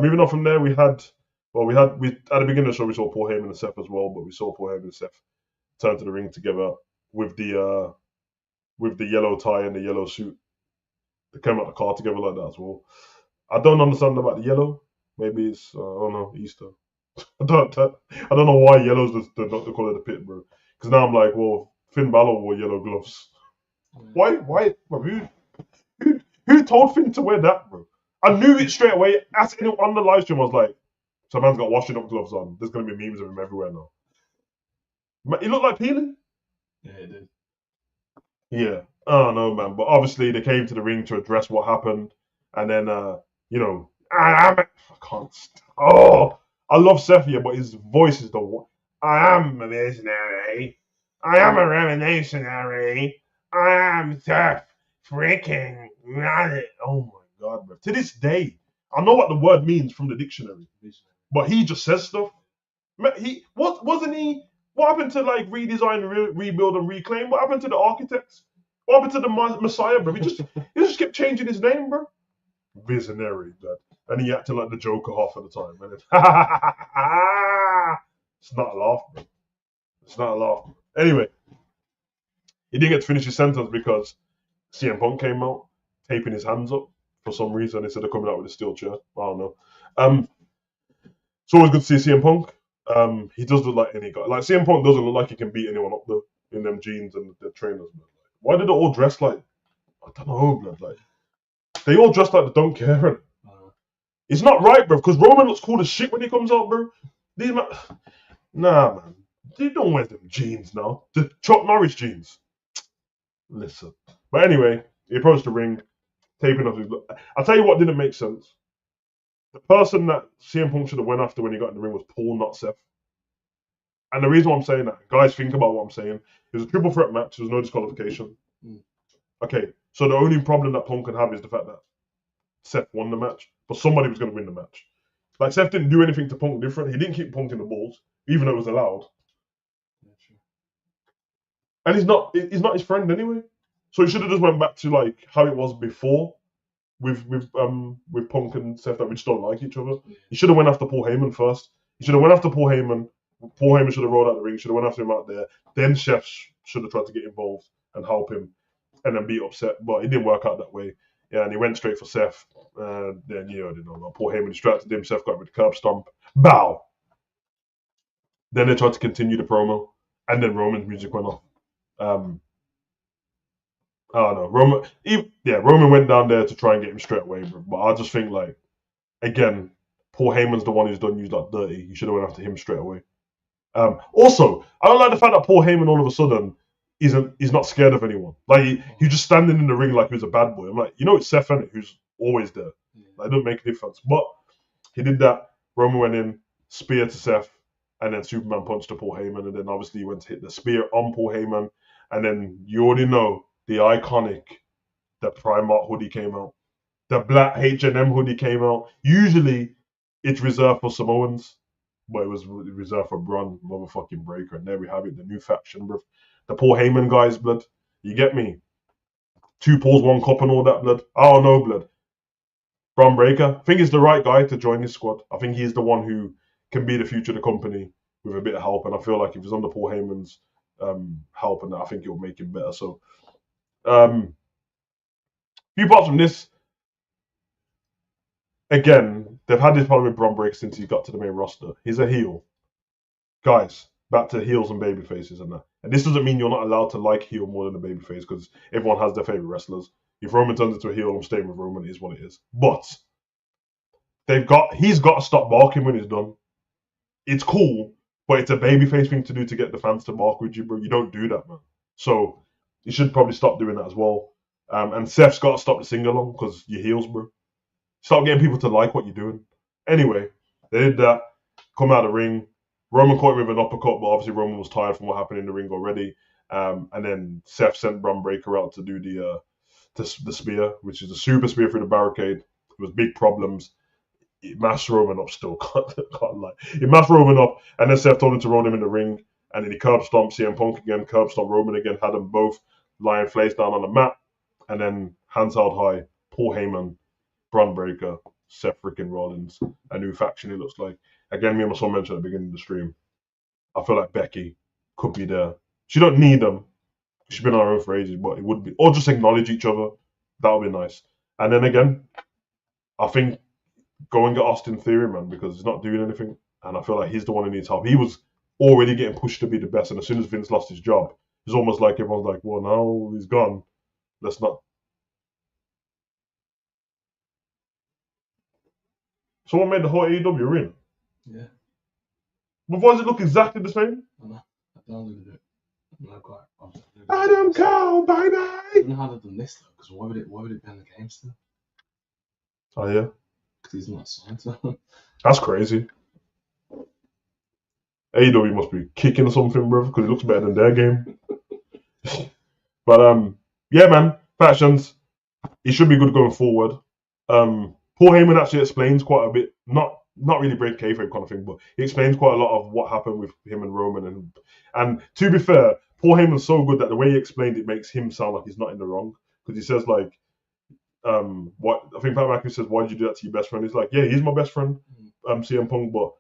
Speaker 1: Moving on from there, we at the beginning of the show we saw Paul Heyman and Seth as well, but we saw Paul Heyman and Seth turn to the ring together with the yellow tie and the yellow suit. They came out the car together like that as well. I don't understand about the yellow. Maybe it's I don't know, Easter. I don't know why yellow's the color of the pit, bro. Because now I'm like, well, Finn Balor wore yellow gloves. Why? Bro, who told Finn to wear that, bro? I knew it straight away. As anyone on the live stream, I was like, "So man's got washing up gloves on. There's gonna be memes of him everywhere now." He looked like peeling.
Speaker 2: Yeah, it did.
Speaker 1: Yeah, I don't know, man. But obviously, they came to the ring to address what happened, and then you know, I can't. Oh, I love Seth, yeah, but his voice is the one. I am a visionary. I am a revolutionary. I am Seth freaking. Oh my god, bro. To this day, I know what the word means from the dictionary, but he just says stuff. He wasn't he? What happened to like redesign, rebuild, and reclaim? What happened to the architects? What happened to the Messiah, bro? He just kept changing his name, bro. Visionary, blood. And he acted like the Joker half of the time. And then, it's not a laugh, bro. It's not a laugh. Anyway, he didn't get to finish his sentence because CM Punk came out, taping his hands up for some reason instead of coming out with a steel chair. I don't know. It's always good to see CM Punk. He does look like any guy. Like CM Punk doesn't look like he can beat anyone up though in them jeans and the trainers. Man. Why did they all dress like? I don't know, blood. Like they all dress like they don't care. It's not right, bro. Because Roman looks cool as shit when he comes out, bro. These man, nah, man. They don't wear them jeans now. The Chuck Norris jeans. Listen. But anyway, he approached the ring, taping off his. I'll tell you what didn't make sense. The person that CM Punk should have went after when he got in the ring was Paul, not Seth. And the reason why I'm saying that, guys, think about what I'm saying. It was a triple threat match. There was no disqualification. Okay, so the only problem that Punk can have is the fact that Seth won the match, but somebody was going to win the match. Like Seth didn't do anything to Punk different. He didn't keep Punk in the balls, even though it was allowed. And he's not his friend anyway. So he should have just went back to like how it was before with Punk and Seth, that we just don't like each other. He should have went after Paul Heyman first. He should have went after Paul Heyman. Paul Heyman should have rolled out the ring. Should have went after him out there. Then Chef should have tried to get involved and help him, and then be upset. But it didn't work out that way. Yeah, and he went straight for Seth. Then I didn't know. Paul Heyman distracted him. Seth got with the curb stomp. Bow. Then they tried to continue the promo, and then Roman's music went off. I don't know. Roman went down there to try and get him straight away, bro. But I just think like, again, Paul Heyman's the one who's done used like dirty. You should have went after him straight away. Also, I don't like the fact that Paul Heyman all of a sudden he's not scared of anyone. Like he's just standing in the ring like he was a bad boy. I'm like, it's Seth Bennett who's always there. Like, it doesn't make a difference. But he did that. Roman went in, spear to Seth, and then Superman punched to Paul Heyman, and then obviously he went to hit the spear on Paul Heyman, and then you already know the iconic, the Primark hoodie came out. The black H&M hoodie came out. Usually, it's reserved for Samoans, but it was reserved for Braun motherfucking Breaker. And there we have it, the new faction, bro. The Paul Heyman guys, blood. You get me? 2 Pauls, 1 cup and all that, blood. I don't know, blood. Braun Breaker. I think he's the right guy to join this squad. I think he's the one who can be the future of the company with a bit of help. And I feel like if he's under Paul Heyman's help, and I think it'll make him better. So, few parts from this. Again, they've had this problem with Braun Breaker since he got to the main roster. He's a heel. Guys, back to heels and baby faces and that. And this doesn't mean you're not allowed to like heel more than a baby face, because everyone has their favorite wrestlers. If Roman turns into a heel, I'm staying with Roman. It is what it is. But he's got to stop barking when he's done. It's cool, but it's a babyface thing to do to get the fans to bark with you, bro. You don't do that, man. So you should probably stop doing that as well. And Seth's got to stop the sing along because you're heels, bro. Start getting people to like what you're doing. Anyway, they did that. Come out of the ring. Roman caught him with an uppercut, but obviously Roman was tired from what happened in the ring already. And then Seth sent Braun Breaker out to do the spear, which is a super spear through the barricade. It was big problems. It mashed Roman up still. Can't lie. It mashed Roman up, and then Seth told him to roll him in the ring. And then he curb stomped CM Punk again, curb stomped Roman again, had them both lying face down on the mat. And then hands held high, Paul Heyman, Braun Breaker, Seth freaking Rollins, a new faction it looks like. Again, me and my son mentioned at the beginning of the stream, I feel like Becky could be there. She don't need them. She's been on her own for ages, but it would be, or just acknowledge each other. That would be nice. And then again, I think go and get Austin Theory, man, because he's not doing anything. And I feel like he's the one who needs help. He was already getting pushed to be the best, and as soon as Vince lost his job, it's almost like everyone's like, well, now he's gone. Let's not Someone made the whole AEW ring.
Speaker 2: Yeah.
Speaker 1: But why does it look exactly the same?
Speaker 2: I know. I downloaded it. No, quite.
Speaker 1: Adam Cole, bye
Speaker 2: I
Speaker 1: bye.
Speaker 2: don't know how they've done this though, because why would it be on the game still?
Speaker 1: Oh yeah,
Speaker 2: Because he's not signed. So.
Speaker 1: that's crazy. AEW must be kicking something, bro, because it looks better than their game. But yeah, man, factions. It should be good going forward. Paul Heyman actually explains quite a bit, not really break kayfabe kind of thing, but he explains quite a lot of what happened with him and Roman. And to be fair, Paul Heyman's so good that the way he explained it makes him sound like he's not in the wrong, because he says like, what I think Pat McAfee says, why did you do that to your best friend? He's like, yeah, he's my best friend, CM Punk, but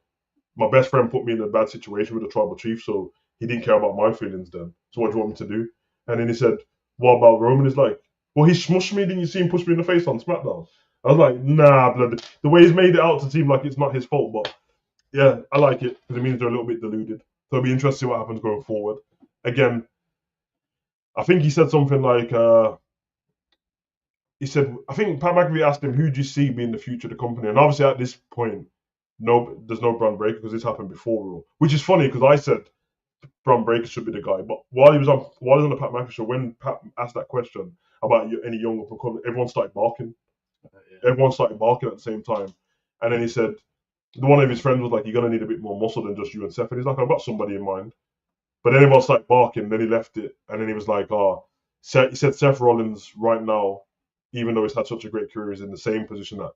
Speaker 1: my best friend put me in a bad situation with the tribal chief, so he didn't care about my feelings then. So what do you want me to do? And then he said, what about Roman? He's like, well, he smushed me. Didn't you see him push me in the face on SmackDown? I was like, nah, blood. The way he's made it out to seem like it's not his fault, but yeah, I like it because it means they're a little bit deluded. So it'll be interesting to see what happens going forward. Again, I think he said something like, I think Pat McAfee asked him, who do you see being the future of the company? And obviously at this point, no, there's no Braun Breaker because this happened before Raw, which is funny because I said Braun Breaker should be the guy. But while he was on the Pat McAfee show, when Pat asked that question about any young up and coming, everyone started barking. Everyone started barking at the same time. And then he said, one of his friends was like, you're going to need a bit more muscle than just you and Seth. And he's like, I've got somebody in mind. But then everyone started barking. Then he left it. And then he was like, he said Seth Rollins right now, even though he's had such a great career, is in the same position that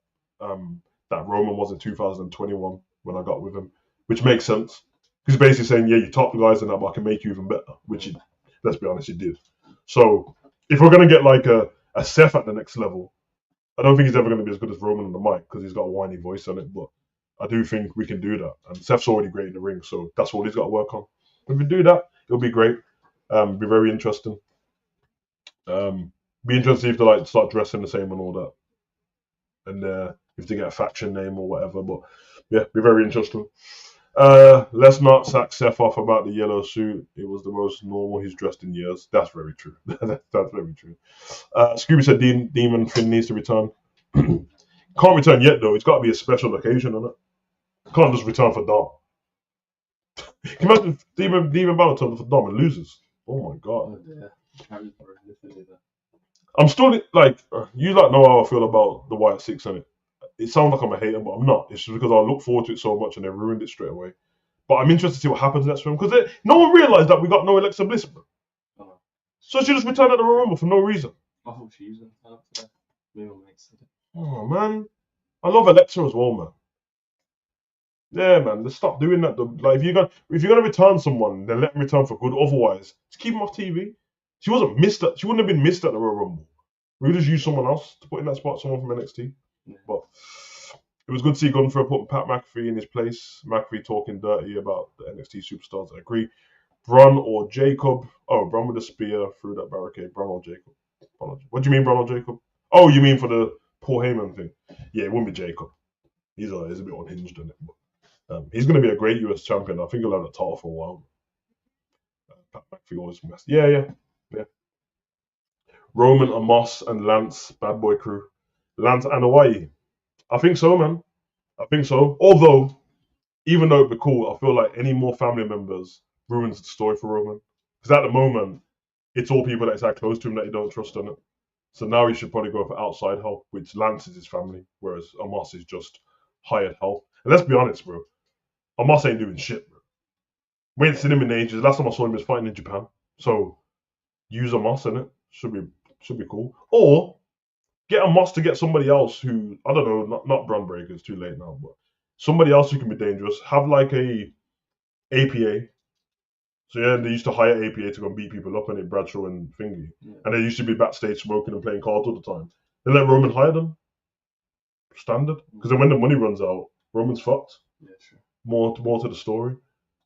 Speaker 1: that Roman was in 2021 when I got with him, which makes sense. He's basically saying, yeah, you top the guys in that, but I can make you even better, which he, let's be honest, he did. So if we're going to get like a Seth at the next level, I don't think he's ever going to be as good as Roman on the mic because he's got a whiny voice on it, but I do think we can do that. And Seth's already great in the ring, so that's all he's got to work on. If we do that, it'll be great. Be very interesting. Be interesting if they like start dressing the same and all that. And if they get a faction name or whatever, but yeah, be very interesting. Let's not sack Seth off about the yellow suit. It was the most normal he's dressed in years. That's very true. That's very true. Scooby said Demon Finn needs to return. Can't return yet though. It's got to be a special occasion, isn't it? Can't just return for Dom. Can you imagine Demon Balor turns for Dom and loses? Oh my god. I'm still like, you like know how I feel about the Wyatt Six, and it sounds like I'm a hater, but I'm not. It's just because I look forward to it so much and they ruined it straight away. But I'm interested to see what happens next for him because no one realised that we got no Alexa Bliss, bro. So she just returned at the Royal Rumble for no reason.
Speaker 2: I thought she was going to turn up today. Maybe my mate said it.
Speaker 1: Oh man, I love Alexa as well, man. Yeah, man, let's stop doing that. Though. Like if you're gonna return someone, then let them return for good. Otherwise, just keep them off TV. She wasn't missed. She wouldn't have been missed at the Royal Rumble. We would just use someone else to put in that spot, someone from NXT. Yeah. But it was good to see Gunther putting Pat McAfee in his place. McAfee talking dirty about the NXT superstars. I agree. Braun or Jacob? Oh, Braun with a spear through that barricade. Braun or Jacob? What do you mean, Braun or Jacob? Oh, you mean for the Paul Heyman thing? Yeah, it wouldn't be Jacob. He's a bit unhinged in it. But, he's going to be a great US champion. I think he'll have the title for a while. Pat McAfee always messed. Yeah. Roman, Amos, and Lance, Bad Boy Crew. Lance and Hawaii. I think so, man. I think so. Although, even though it'd be cool, I feel like any more family members ruins the story for Roman. Because at the moment, it's all people that is that close to him that he don't trust on it. So now he should probably go for outside help, which Lance is his family, whereas Amos is just hired help. And let's be honest, bro. Amos ain't doing shit, bro. We ain't seen him in ages. Last time I saw him was fighting in Japan. So use Amos in it. Should be cool. Or get Amos to get somebody else who, I don't know, not Braun Breaker, it's too late now, but somebody else who can be dangerous. Have like a APA. So yeah, they used to hire APA to go and beat people up in it, Bradshaw and Finley. Yeah. And they used to be backstage smoking and playing cards all the time. They let Roman hire them. Standard. Because then when the money runs out, Roman's fucked.
Speaker 2: Yeah, sure.
Speaker 1: More to the story.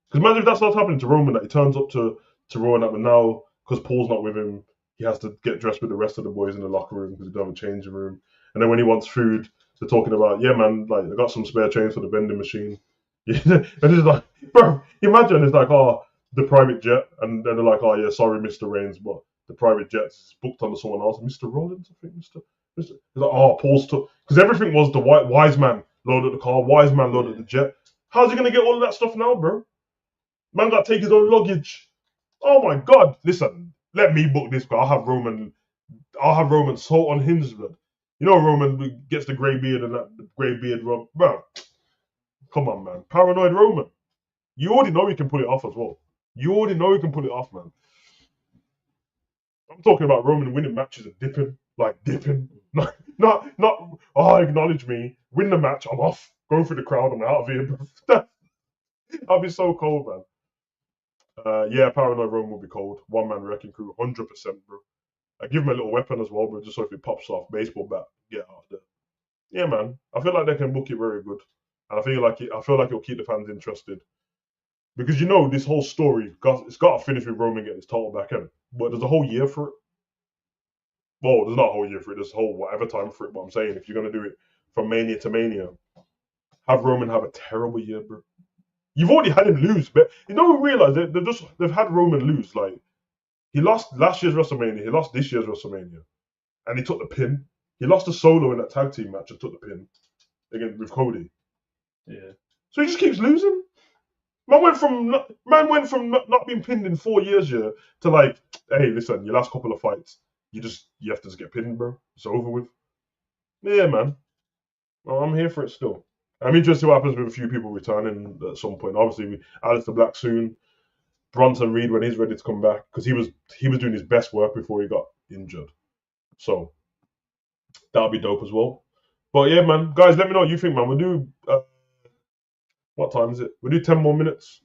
Speaker 1: Because imagine if that's not happening to Roman, that he turns up to Raw and that, but now, because Paul's not with him, he has to get dressed with the rest of the boys in the locker room because they don't have a changing room. And then when he wants food, they're talking about, yeah, man, like, I got some spare change for the vending machine. And it's like, bro, imagine it's like, oh, the private jet. And then they're like, oh, yeah, sorry, Mr. Reigns, but the private jet's booked onto someone else. Mr. Rollins, I think, Mr. It's like, oh, Paul's took. Because everything was the wise man loaded the car. Wise man loaded the jet. How's he gonna get all of that stuff now, bro? Man got to take his own luggage. Oh my God! Listen, let me book this, bro. I'll have Roman so unhinged, blood. You know Roman gets the grey beard and that grey beard rub, bro. Come on, man. Paranoid Roman. You already know he can pull it off as well. You already know he can pull it off, man. I'm talking about Roman winning matches and dipping, like dipping. Not. Oh, acknowledge me. Win the match. I'm off. Go through the crowd. I'm out of here, bro. I'll be so cold, man. Yeah, Paranoid Roman will be cold. One man wrecking crew, 100%, bro. I give him a little weapon as well, bro, just so if it pops off, baseball bat, get out there. Yeah, man. I feel like they can book it very good, and I feel like it'll keep the fans interested because this whole story, it's got to finish with Roman getting his title back in. But there's a whole year for it. Well, there's not a whole year for it. There's a whole whatever time for it. But I'm saying if you're gonna do it from Mania to Mania, have Roman have a terrible year, bro. You've already had him lose, but we realize they've had Roman lose. Like he lost last year's WrestleMania, he lost this year's WrestleMania, and he took the pin. He lost a solo in that tag team match and took the pin again with Cody.
Speaker 2: Yeah.
Speaker 1: So he just keeps losing. Man went from not being pinned in 4 years here to like, hey, listen, your last couple of fights, you have to just get pinned, bro. It's over with. Yeah, man. Well, I'm here for it still. I'm interested what happens with a few people returning at some point. Obviously, Aleister Black soon. Bronson Reed when he's ready to come back because he was doing his best work before he got injured. So that'll be dope as well. But yeah, man, guys, let me know what you think, man. We'll do what time is it? We'll do 10 more minutes,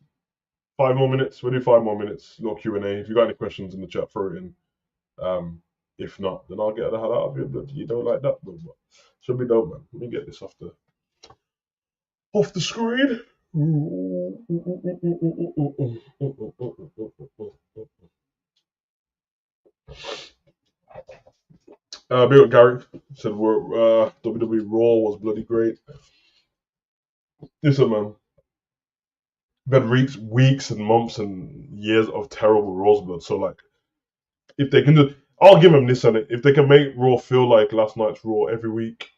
Speaker 1: 5 more minutes. We'll do 5 more minutes. Little Q&A. If you got any questions in the chat, throw it in. If not, then I'll get the hell out of here. But you don't like that, but should be dope, man. Let me get this off the screen. Bill Garrick said WWE Raw was bloody great. Listen, man. We've had weeks and months and years of terrible Raw's blood. So like, if they can I'll give them this on it. If they can make Raw feel like last night's Raw every week,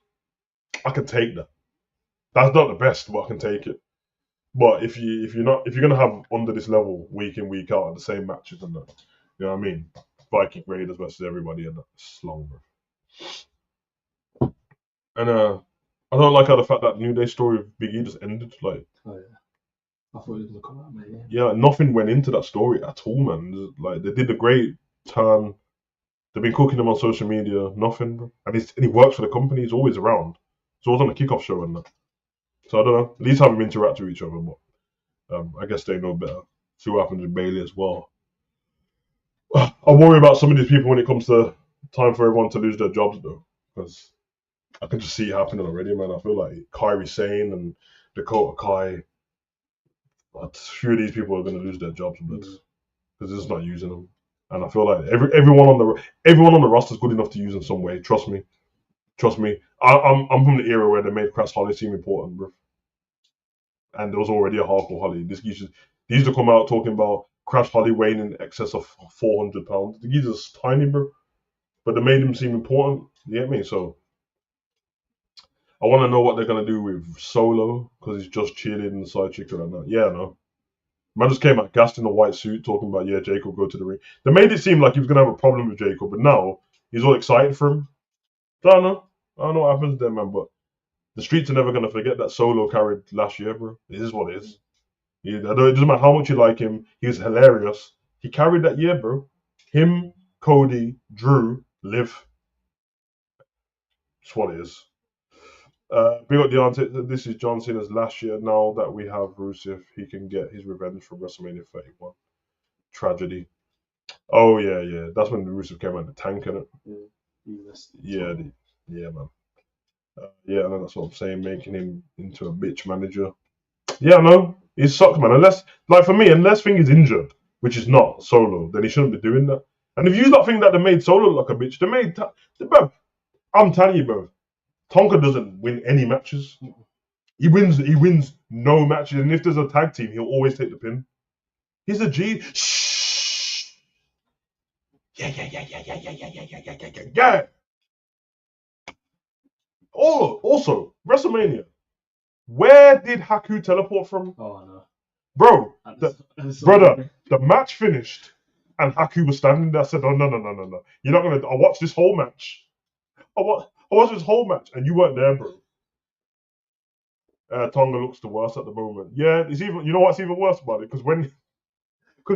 Speaker 1: I can take that. That's not the best, but I can take it. But if you're gonna have under this level week in week out the same matches and that, you know what I mean? Viking Raiders versus everybody and that slung, bro. And I don't like how the fact that New Day story of Big E just ended. Like,
Speaker 2: oh yeah, I thought it was gonna come out, man.
Speaker 1: Yeah, nothing went into that story at all, man. Like they did a great turn. They've been cooking him on social media, nothing, bro. And he works for the company. He's always around. So I was on the kickoff show and that. So I don't know. At least have them interact with each other, but I guess they know better. See what happens with Bailey as well. I worry about some of these people when it comes to time for everyone to lose their jobs, though, because I can just see it happening already, man. I feel like Kairi Sane and Dakota Kai, a few of these people are going to lose their jobs because they're just not using them. And I feel like everyone on the roster is good enough to use in some way. Trust me. I'm from the era where they made Crash Holly seem important, bro. And there was already a hardcore Holly. They used to come out talking about Crash Holly weighing in excess of 400 pounds. The geezer's tiny, bro. But they made him seem important. You get me? So I want to know what they're gonna do with Solo because he's just cheerleading the side chick right now. Yeah, no. Man just came out gassed in a white suit talking about Jacob go to the ring. They made it seem like he was gonna have a problem with Jacob, but now he's all excited for him. So I don't know what happens there, man. But the streets are never gonna forget that Solo carried last year, bro. It is what it is. It doesn't matter how much you like him. He was hilarious. He carried that year, bro. Him, Cody, Drew, Liv. That's what it is. We got the answer. This is John Cena's last year. Now that we have Rusev, he can get his revenge from WrestleMania 31. Tragedy. Oh yeah. That's when Rusev came out the tank in it. Yeah, man. Yeah, and that's what I'm saying, making him into a bitch manager. Yeah, no, it sucks, man. Unless Thing is injured, which is not Solo, then he shouldn't be doing that. And if you not think that they made Solo look like a bitch, bro. I'm telling you, bro. Tonka doesn't win any matches. He wins no matches, and if there's a tag team, he'll always take the pin. He's a G. Shh. Yeah. Oh, also WrestleMania. Where did Haku teleport from?
Speaker 2: Oh no.
Speaker 1: Bro,
Speaker 2: Brother.
Speaker 1: the match finished and Haku was standing there. I said, oh, no. You're not going to. I watched this whole match. I watched this whole match and you weren't there, bro. Tonga looks the worst at the moment. Yeah, it's even. You know what's even worse about it? Because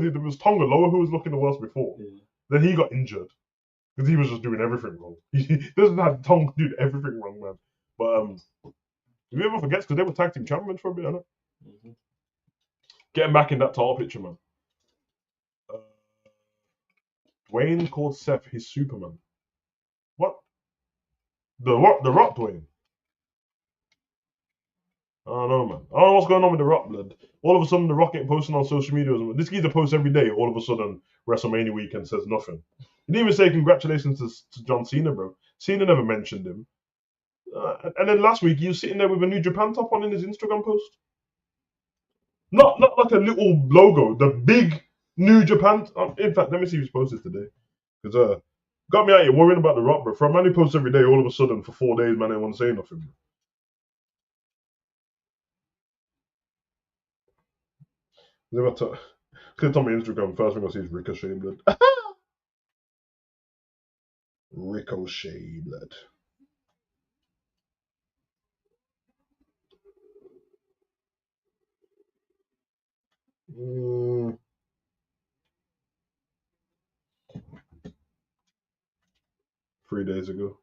Speaker 1: it was Tonga Loa who was looking the worst before.
Speaker 2: Yeah.
Speaker 1: Then he got injured because he was just doing everything wrong. He doesn't have Tonga do everything wrong, man. But if you ever forgets, because they were tag team champions for a bit, I know.
Speaker 2: Mm-hmm.
Speaker 1: Getting back in that title picture, man. Dwayne called Seth his Superman. What? The Rock Dwayne. I don't know, man. I don't know what's going on with the Rock, blood. All of a sudden, the Rock ain't posting on social media. This geezer posts every day. All of a sudden, WrestleMania weekend says nothing. He didn't even say congratulations to John Cena, bro. Cena never mentioned him. And then last week, he was sitting there with a New Japan top on in his Instagram post. Not like a little logo, the big New Japan. In fact, let me see who's posted today. Because got me out here worrying about the Rock, bro. For a man who posts every day, all of a sudden, for 4 days, man, I ain't want to say nothing. Click on my Instagram, first thing I see is Ricochet blood. Ricochet blood. Mm. Three days ago.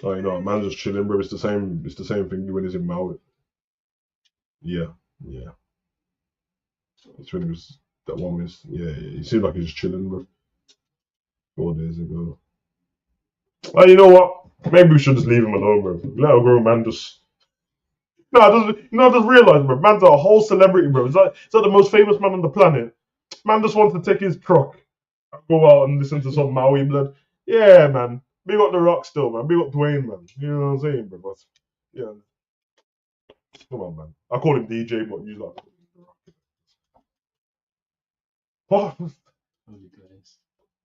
Speaker 1: Oh, you know, man's just chilling, bro. It's the same thing when he's in Maui. Yeah. It's when he was that one miss. Yeah. He seemed like he's just chilling, bro. 4 days ago. Oh, you know what? Maybe we should just leave him alone, bro. Let him go, man. I just realized, bro. Man's a whole celebrity, bro. It's like the most famous man on the planet. Man just wants to take his truck and go out and listen to some Maui blood. Yeah, man. Big up the Rock still, man. Big up Dwayne, man. You know what I'm saying, bro? But, yeah. Come on, man. I call him DJ, but you like. What?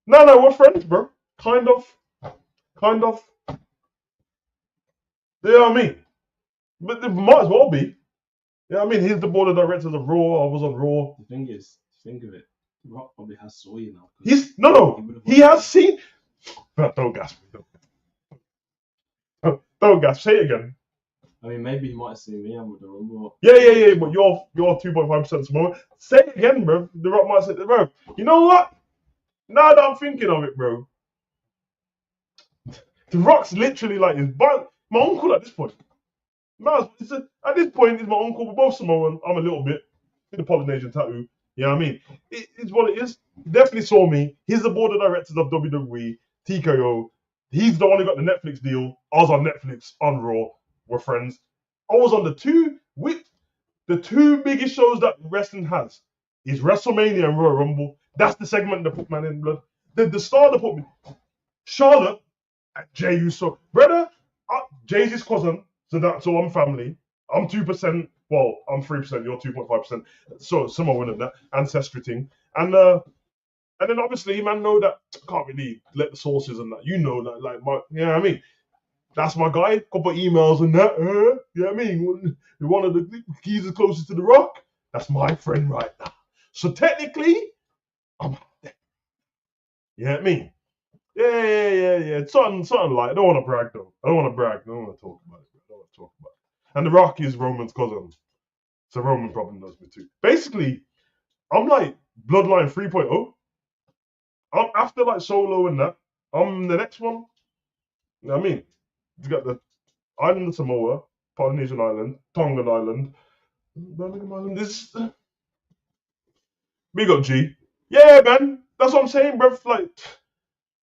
Speaker 1: No, we're friends, bro. Kind of. You know what I mean? But they might as well be. You know what I mean? He's the board of directors of Raw. I was on Raw.
Speaker 2: The thing is, think of it. Rock probably has Sawyer now.
Speaker 1: He has seen. Don't gas me. Don't gas. Say it again.
Speaker 2: I mean, maybe he might have seen me. I'm with the Rumble.
Speaker 1: Yeah. But you're 2.5% smaller. Say it again, bro. The Rock might say, bro. You know what? Now that I'm thinking of it, bro. The Rock's literally like my uncle at this point. At this point, he's my uncle. We're both Samoan. I'm a little bit in the Polynesian tattoo. You know what I mean? It's what it is. He definitely saw me. He's the board of directors of WWE, TKO. He's the one who got the Netflix deal. I was on Netflix, on Raw. We're friends. I was on the two biggest shows that wrestling has is WrestleMania and Royal Rumble. That's the segment that put man in blood. The star that put me. Charlotte and Jey Uso. Brother, Jay's cousin. So I'm family. I'm 2%. Well, I'm 3%. You're 2.5%. So similar in that ancestry thing. And then obviously, man, know that I can't really let the sources and that. You know that, like my, you know what I mean. That's my guy. Couple emails and that. You know what I mean. One of the keys closest to the Rock. That's my friend right now. So technically, I'm there. You know what I mean. Yeah. Something like. I don't want to brag though. I don't want to brag. I don't want to talk about it. And The Rock is Roman's cousin. So Roman probably knows me too. Basically, I'm like Bloodline 3.0. I'm after like Solo and that. I'm the next one. You know what I mean? You got the Island of Samoa, Polynesian Island, Tongan Island, Birmingham Island. This big up G. Yeah, man. That's what I'm saying, bro. Like,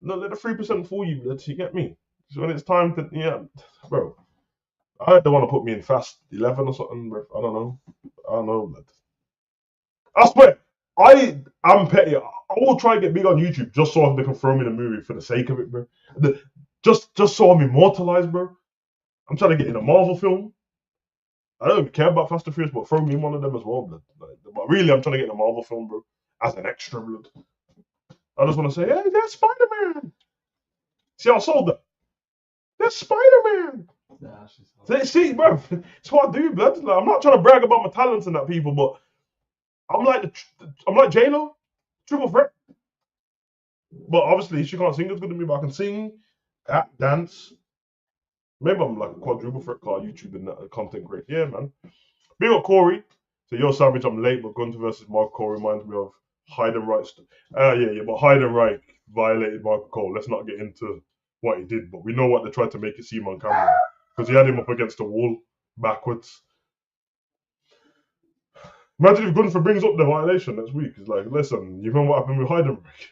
Speaker 1: not let the 3% fool you, blood. You get me? So when it's time to, bro. I heard they want to put me in Fast 11 or something, bro. I don't know, blood. I swear, I'm petty. I will try and get big on YouTube just so they can throw me in a movie for the sake of it, bro. Just so I'm immortalized, bro. I'm trying to get in a Marvel film. I don't even care about Fast and Furious, but throw me in one of them as well, blood. But really, I'm trying to get in a Marvel film, bro, as an extra, blood. I just want to say, hey, there's Spider-Man. See, I sold that. That's Spider-Man.
Speaker 2: Yeah, she's
Speaker 1: See, bro, it's what I do, blood. Like, I'm not trying to brag about my talents and that, people, but I'm like J-Lo, triple threat. But obviously, she can't sing as good as me, but I can sing, act, dance. Maybe I'm like a quadruple threat car YouTube and that content creator. Yeah, man. Big up Corey. So you're savage. I'm late, but Gunter versus Marco Cole reminds me of Heidenreich. Yeah, but Heidenreich violated Marco Cole. Let's not get into what he did, but we know what they tried to make it seem on camera because he had him up against the wall backwards. Imagine if Gunther brings up the violation next week. It's like, listen, you know what happened with Heidenreich?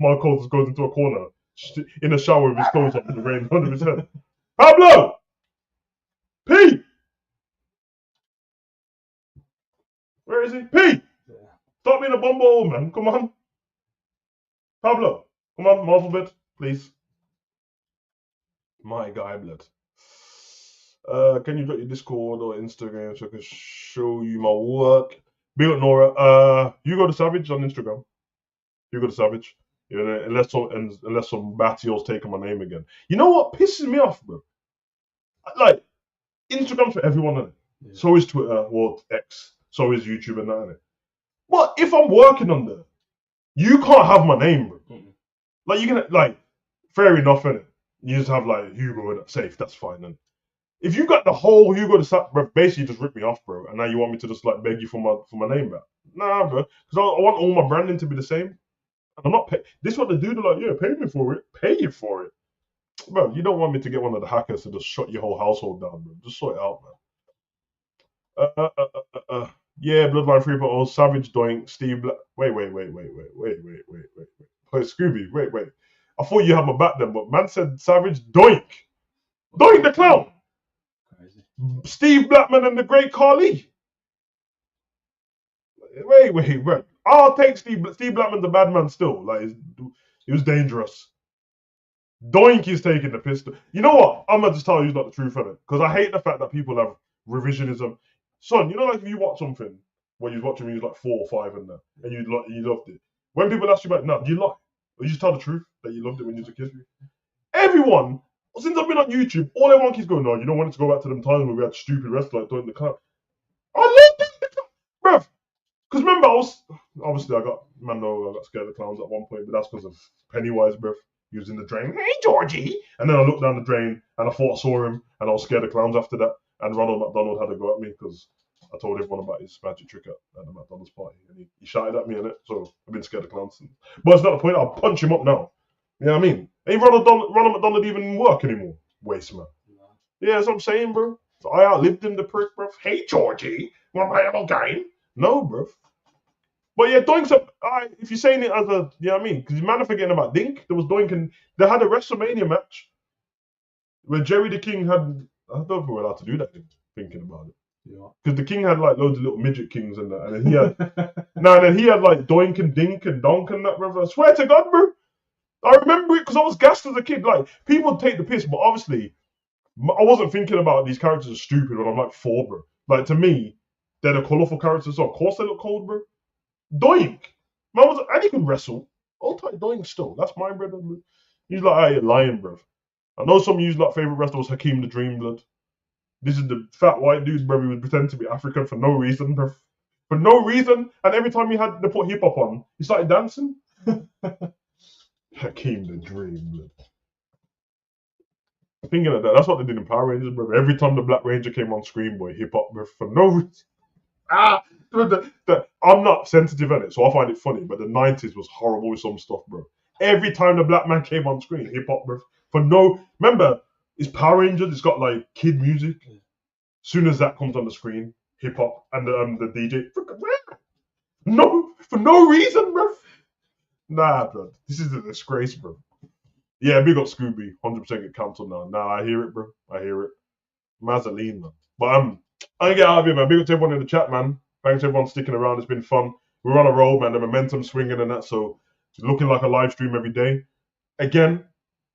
Speaker 1: Marco Cole just goes into a corner in a shower with his clothes on in the rain, 100%. Pablo! P! Where is he? P! Stop being a bumble, man. Come on. Pablo, come on, Marvel bed, please. My guy, blood. Can you drop your Discord or Instagram so I can show you my work? Big up Nora. Hugo the Savage on Instagram. Hugo the Savage. Yeah, unless some Batios taking my name again. You know what pisses me off, bro? Like, Instagram's for everyone, isn't it? Yeah. So is Twitter, or X. So is YouTube and that, isn't it? But if I'm working on there, you can't have my name, bro. Mm-hmm. Like, you can, like, fair enough, innit? You just have, like, Hugo in it, safe, that's fine. And if you got the whole Hugo, bro, basically just rip me off, bro. And now you want me to just, like, beg you for my name back. Nah, bro. Because I want all my branding to be the same. And I'm not pay. This is what they do. They're like, yeah, pay me for it. Pay you for it. Bro, you don't want me to get one of the hackers to just shut your whole household down, bro. Just sort it out, man. Yeah, Bloodline 3.0, Savage Doink, Steve Black. Wait. Wait, Scooby, wait. I thought you had my back then, but man said Savage Doink. Doink the Clown. Crazy. Steve Blackman and the Great Khali. Wait, bro. I'll take Steve Blackman's a bad man still. Like, he was dangerous. Doink is taking the pistol. You know what? I'm gonna just tell you it's not the truth, innit? Because I hate the fact that people have revisionism. Son, you know, like if you watch something when you was watching when you was like 4 or 5 and that, and you loved it. When people ask you about, no, do you lie? Or you just tell the truth that you loved it when you was a kid? Everyone, since I've been on YouTube, all everyone keeps going, no, you don't want it to go back to them times when we had stupid wrestlers like Doink the Clown. I love Doink the Clown, bruv. Because remember, I got scared of clowns at one point, but that's because of Pennywise, bruv. He was in the drain. Hey, Georgie! And then I looked down the drain and I thought I saw him and I was scared of clowns after that. And Ronald McDonald had to go at me because I told everyone about his magic trick at the McDonald's party. And he shouted at me in it. So I've been scared of clowns. But it's not the point. I'll punch him up now. You know what I mean? Ain't Ronald McDonald even work anymore? Waste, man. Yeah, that's what I'm saying, bro. So I outlived him, the prick, bro. Hey, Georgie! Want my little game? No, bro. But yeah, Doink's up. If you're saying it as a, you know what I mean? Because man are forgetting about Dink. There was Doink and they had a WrestleMania match where Jerry the King had. I don't know if we're allowed to do that. Thinking about it, because the King had like loads of little midget kings and that, and then he had and then he had like Doink and Dink and Donk and that. Brother, I swear to God, bro, I remember it because I was gassed as a kid. Like people would take the piss, but obviously I wasn't thinking about these characters are stupid when I'm like 4, bro. Like to me, they're the colourful characters, so of course they look cold, bro. Doink, man and he can wrestle. I'll take Doink still. That's my brother. Bro. He's like, you're lying, bro. I know some of you's like favorite wrestler was Hakeem the Dream Blood. This is the fat white dude, bro. He was pretending to be African for no reason, bro. For no reason. And every time they put hip hop on, he started dancing. Hakeem the Dream Blood. Thinking of that, that's what they did in Power Rangers, bro. Every time the Black Ranger came on screen, boy, hip hop, bro, for no reason. I'm not sensitive in it, so I find it funny. But the 90s was horrible with some stuff, bro. Every time the black man came on screen, hip hop, bro. Remember, it's Power Rangers. It's got like kid music. Soon as that comes on the screen, hip hop and the DJ. No, for no reason, bro. Nah, bro. This is a disgrace, bro. Yeah, big up Scooby. 100% get cancelled now. Nah, I hear it, bro. I hear it. Mazzoline, man. But I ain't get out of here, man. Big up to everyone in the chat, man. Thanks to everyone sticking around. It's been fun. We're on a roll, man. The momentum swinging and that. So it's looking like a live stream every day. Again,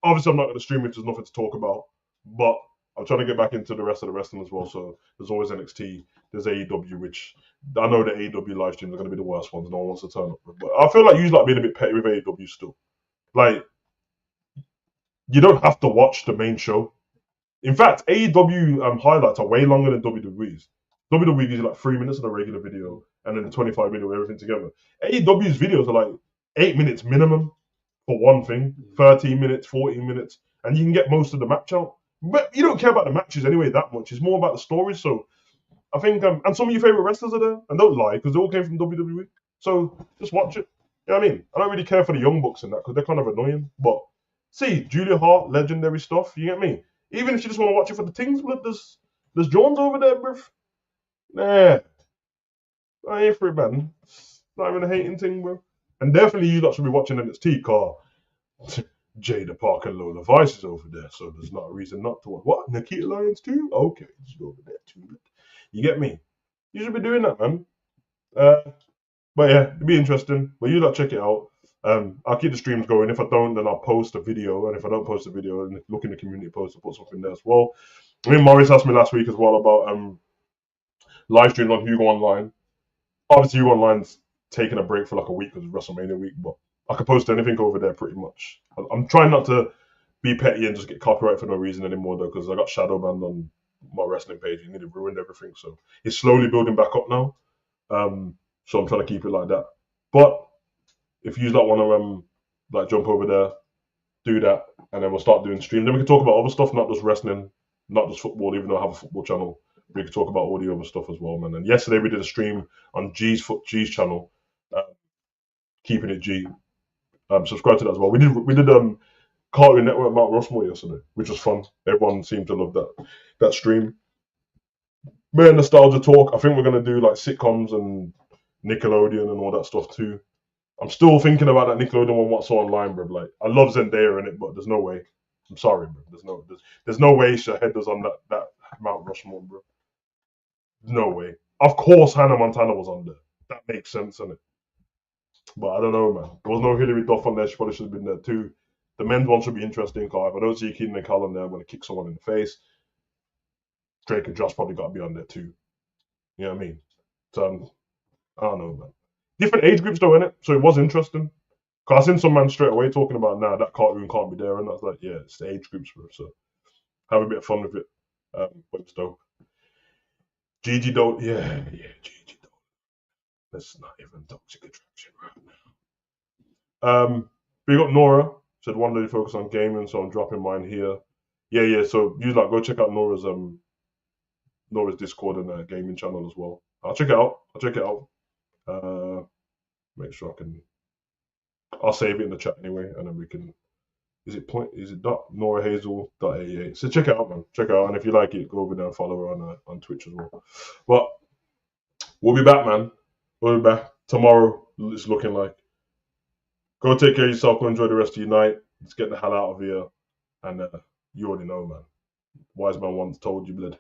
Speaker 1: obviously I'm not going to stream if there's nothing to talk about. But I'm trying to get back into the rest of the wrestling as well. So there's always NXT. There's AEW, which I know the AEW live streams are going to be the worst ones. No one wants to turn up. But I feel like you like being a bit petty with AEW still. Like, you don't have to watch the main show. In fact, AEW highlights are way longer than WWE's. WWE gives you like 3 minutes of the regular video and then the 25 minute with everything together. AEW's videos are like 8 minutes minimum for one thing, 13 minutes, 14 minutes, and you can get most of the match out. But you don't care about the matches anyway that much. It's more about the stories. So I think, and some of your favorite wrestlers are there, and don't lie because they all came from WWE. So just watch it. You know what I mean? I don't really care for the Young Bucks and that because they're kind of annoying. But see, Julia Hart, legendary stuff. You get me? Even if you just want to watch it for the things, but there's Jones over there, bruv. Nah, I ain't for it, man. It's not even a hating thing, bro. And definitely you lot should be watching NXT, car. Jada Parker and Lola Vice is over there, so there's not a reason not to watch. What? Nikita Lyons too? Okay, she's over there too. You get me? You should be doing that, man. But yeah, it'd be interesting. But you lot check it out. I'll keep the streams going. If I don't, then I'll post a video. And if I don't post a video, then look in the community post, I'll put something there as well. I mean, Morris asked me last week as well about live streams on HUGO Online. Obviously, HUGO Online's taking a break for like a week because it's WrestleMania week, but I can post anything over there pretty much. I'm trying not to be petty and just get copyright for no reason anymore though, because I got shadow banned on my wrestling page and it ruined everything. So it's slowly building back up now. So I'm trying to keep it like that. But if you want to like jump over there, do that, and then we'll start doing streams. Then we can talk about other stuff, not just wrestling, not just football, even though I have a football channel. We can talk about all the other stuff as well, man. And yesterday we did a stream on G's channel, keeping it G. Subscribe to that as well. We did Cartoon Network Mount Rushmore yesterday, which was fun. Everyone seemed to love that stream. Man, nostalgia talk. I think we're gonna do like sitcoms and Nickelodeon and all that stuff too. I'm still thinking about that Nickelodeon one. What's online, bro? Like, I love Zendaya in it, but there's no way. I'm sorry, bro. There's no way she headers on that Mount Rushmore, bro. No way. Of course, Hannah Montana was on there. That makes sense, innit? But I don't know, man. There was no Hilary Duff on there. She probably should have been there too. The men's one should be interesting, because if I don't see Keenan and Cal on there, I'm going to kick someone in the face. Drake and Josh probably got to be on there too. You know what I mean? So, I don't know, man. Different age groups though, innit? So it was interesting. Because I seen some man straight away talking about, nah, that cartoon can't be there. And I was like, yeah, it's the age groups, bro. So have a bit of fun with it. But it's dope. Gigi don't, yeah, Gigi don't. That's not even toxic attraction right now. We got Nora. Said one day focus on gaming, so I'm dropping mine here. Yeah. So you go check out Nora's Discord and gaming channel as well. I'll check it out. Make sure I'll save it in the chat anyway, and then we can. Is it .norahazel.88? So check it out, man. Check it out, and if you like it, go over there and follow her on Twitch as well. But we'll be back, man. We'll be back tomorrow. It's looking like. Go take care of yourself. Go enjoy the rest of your night. Let's get the hell out of here. And you already know, man. Wise man once told you, blood.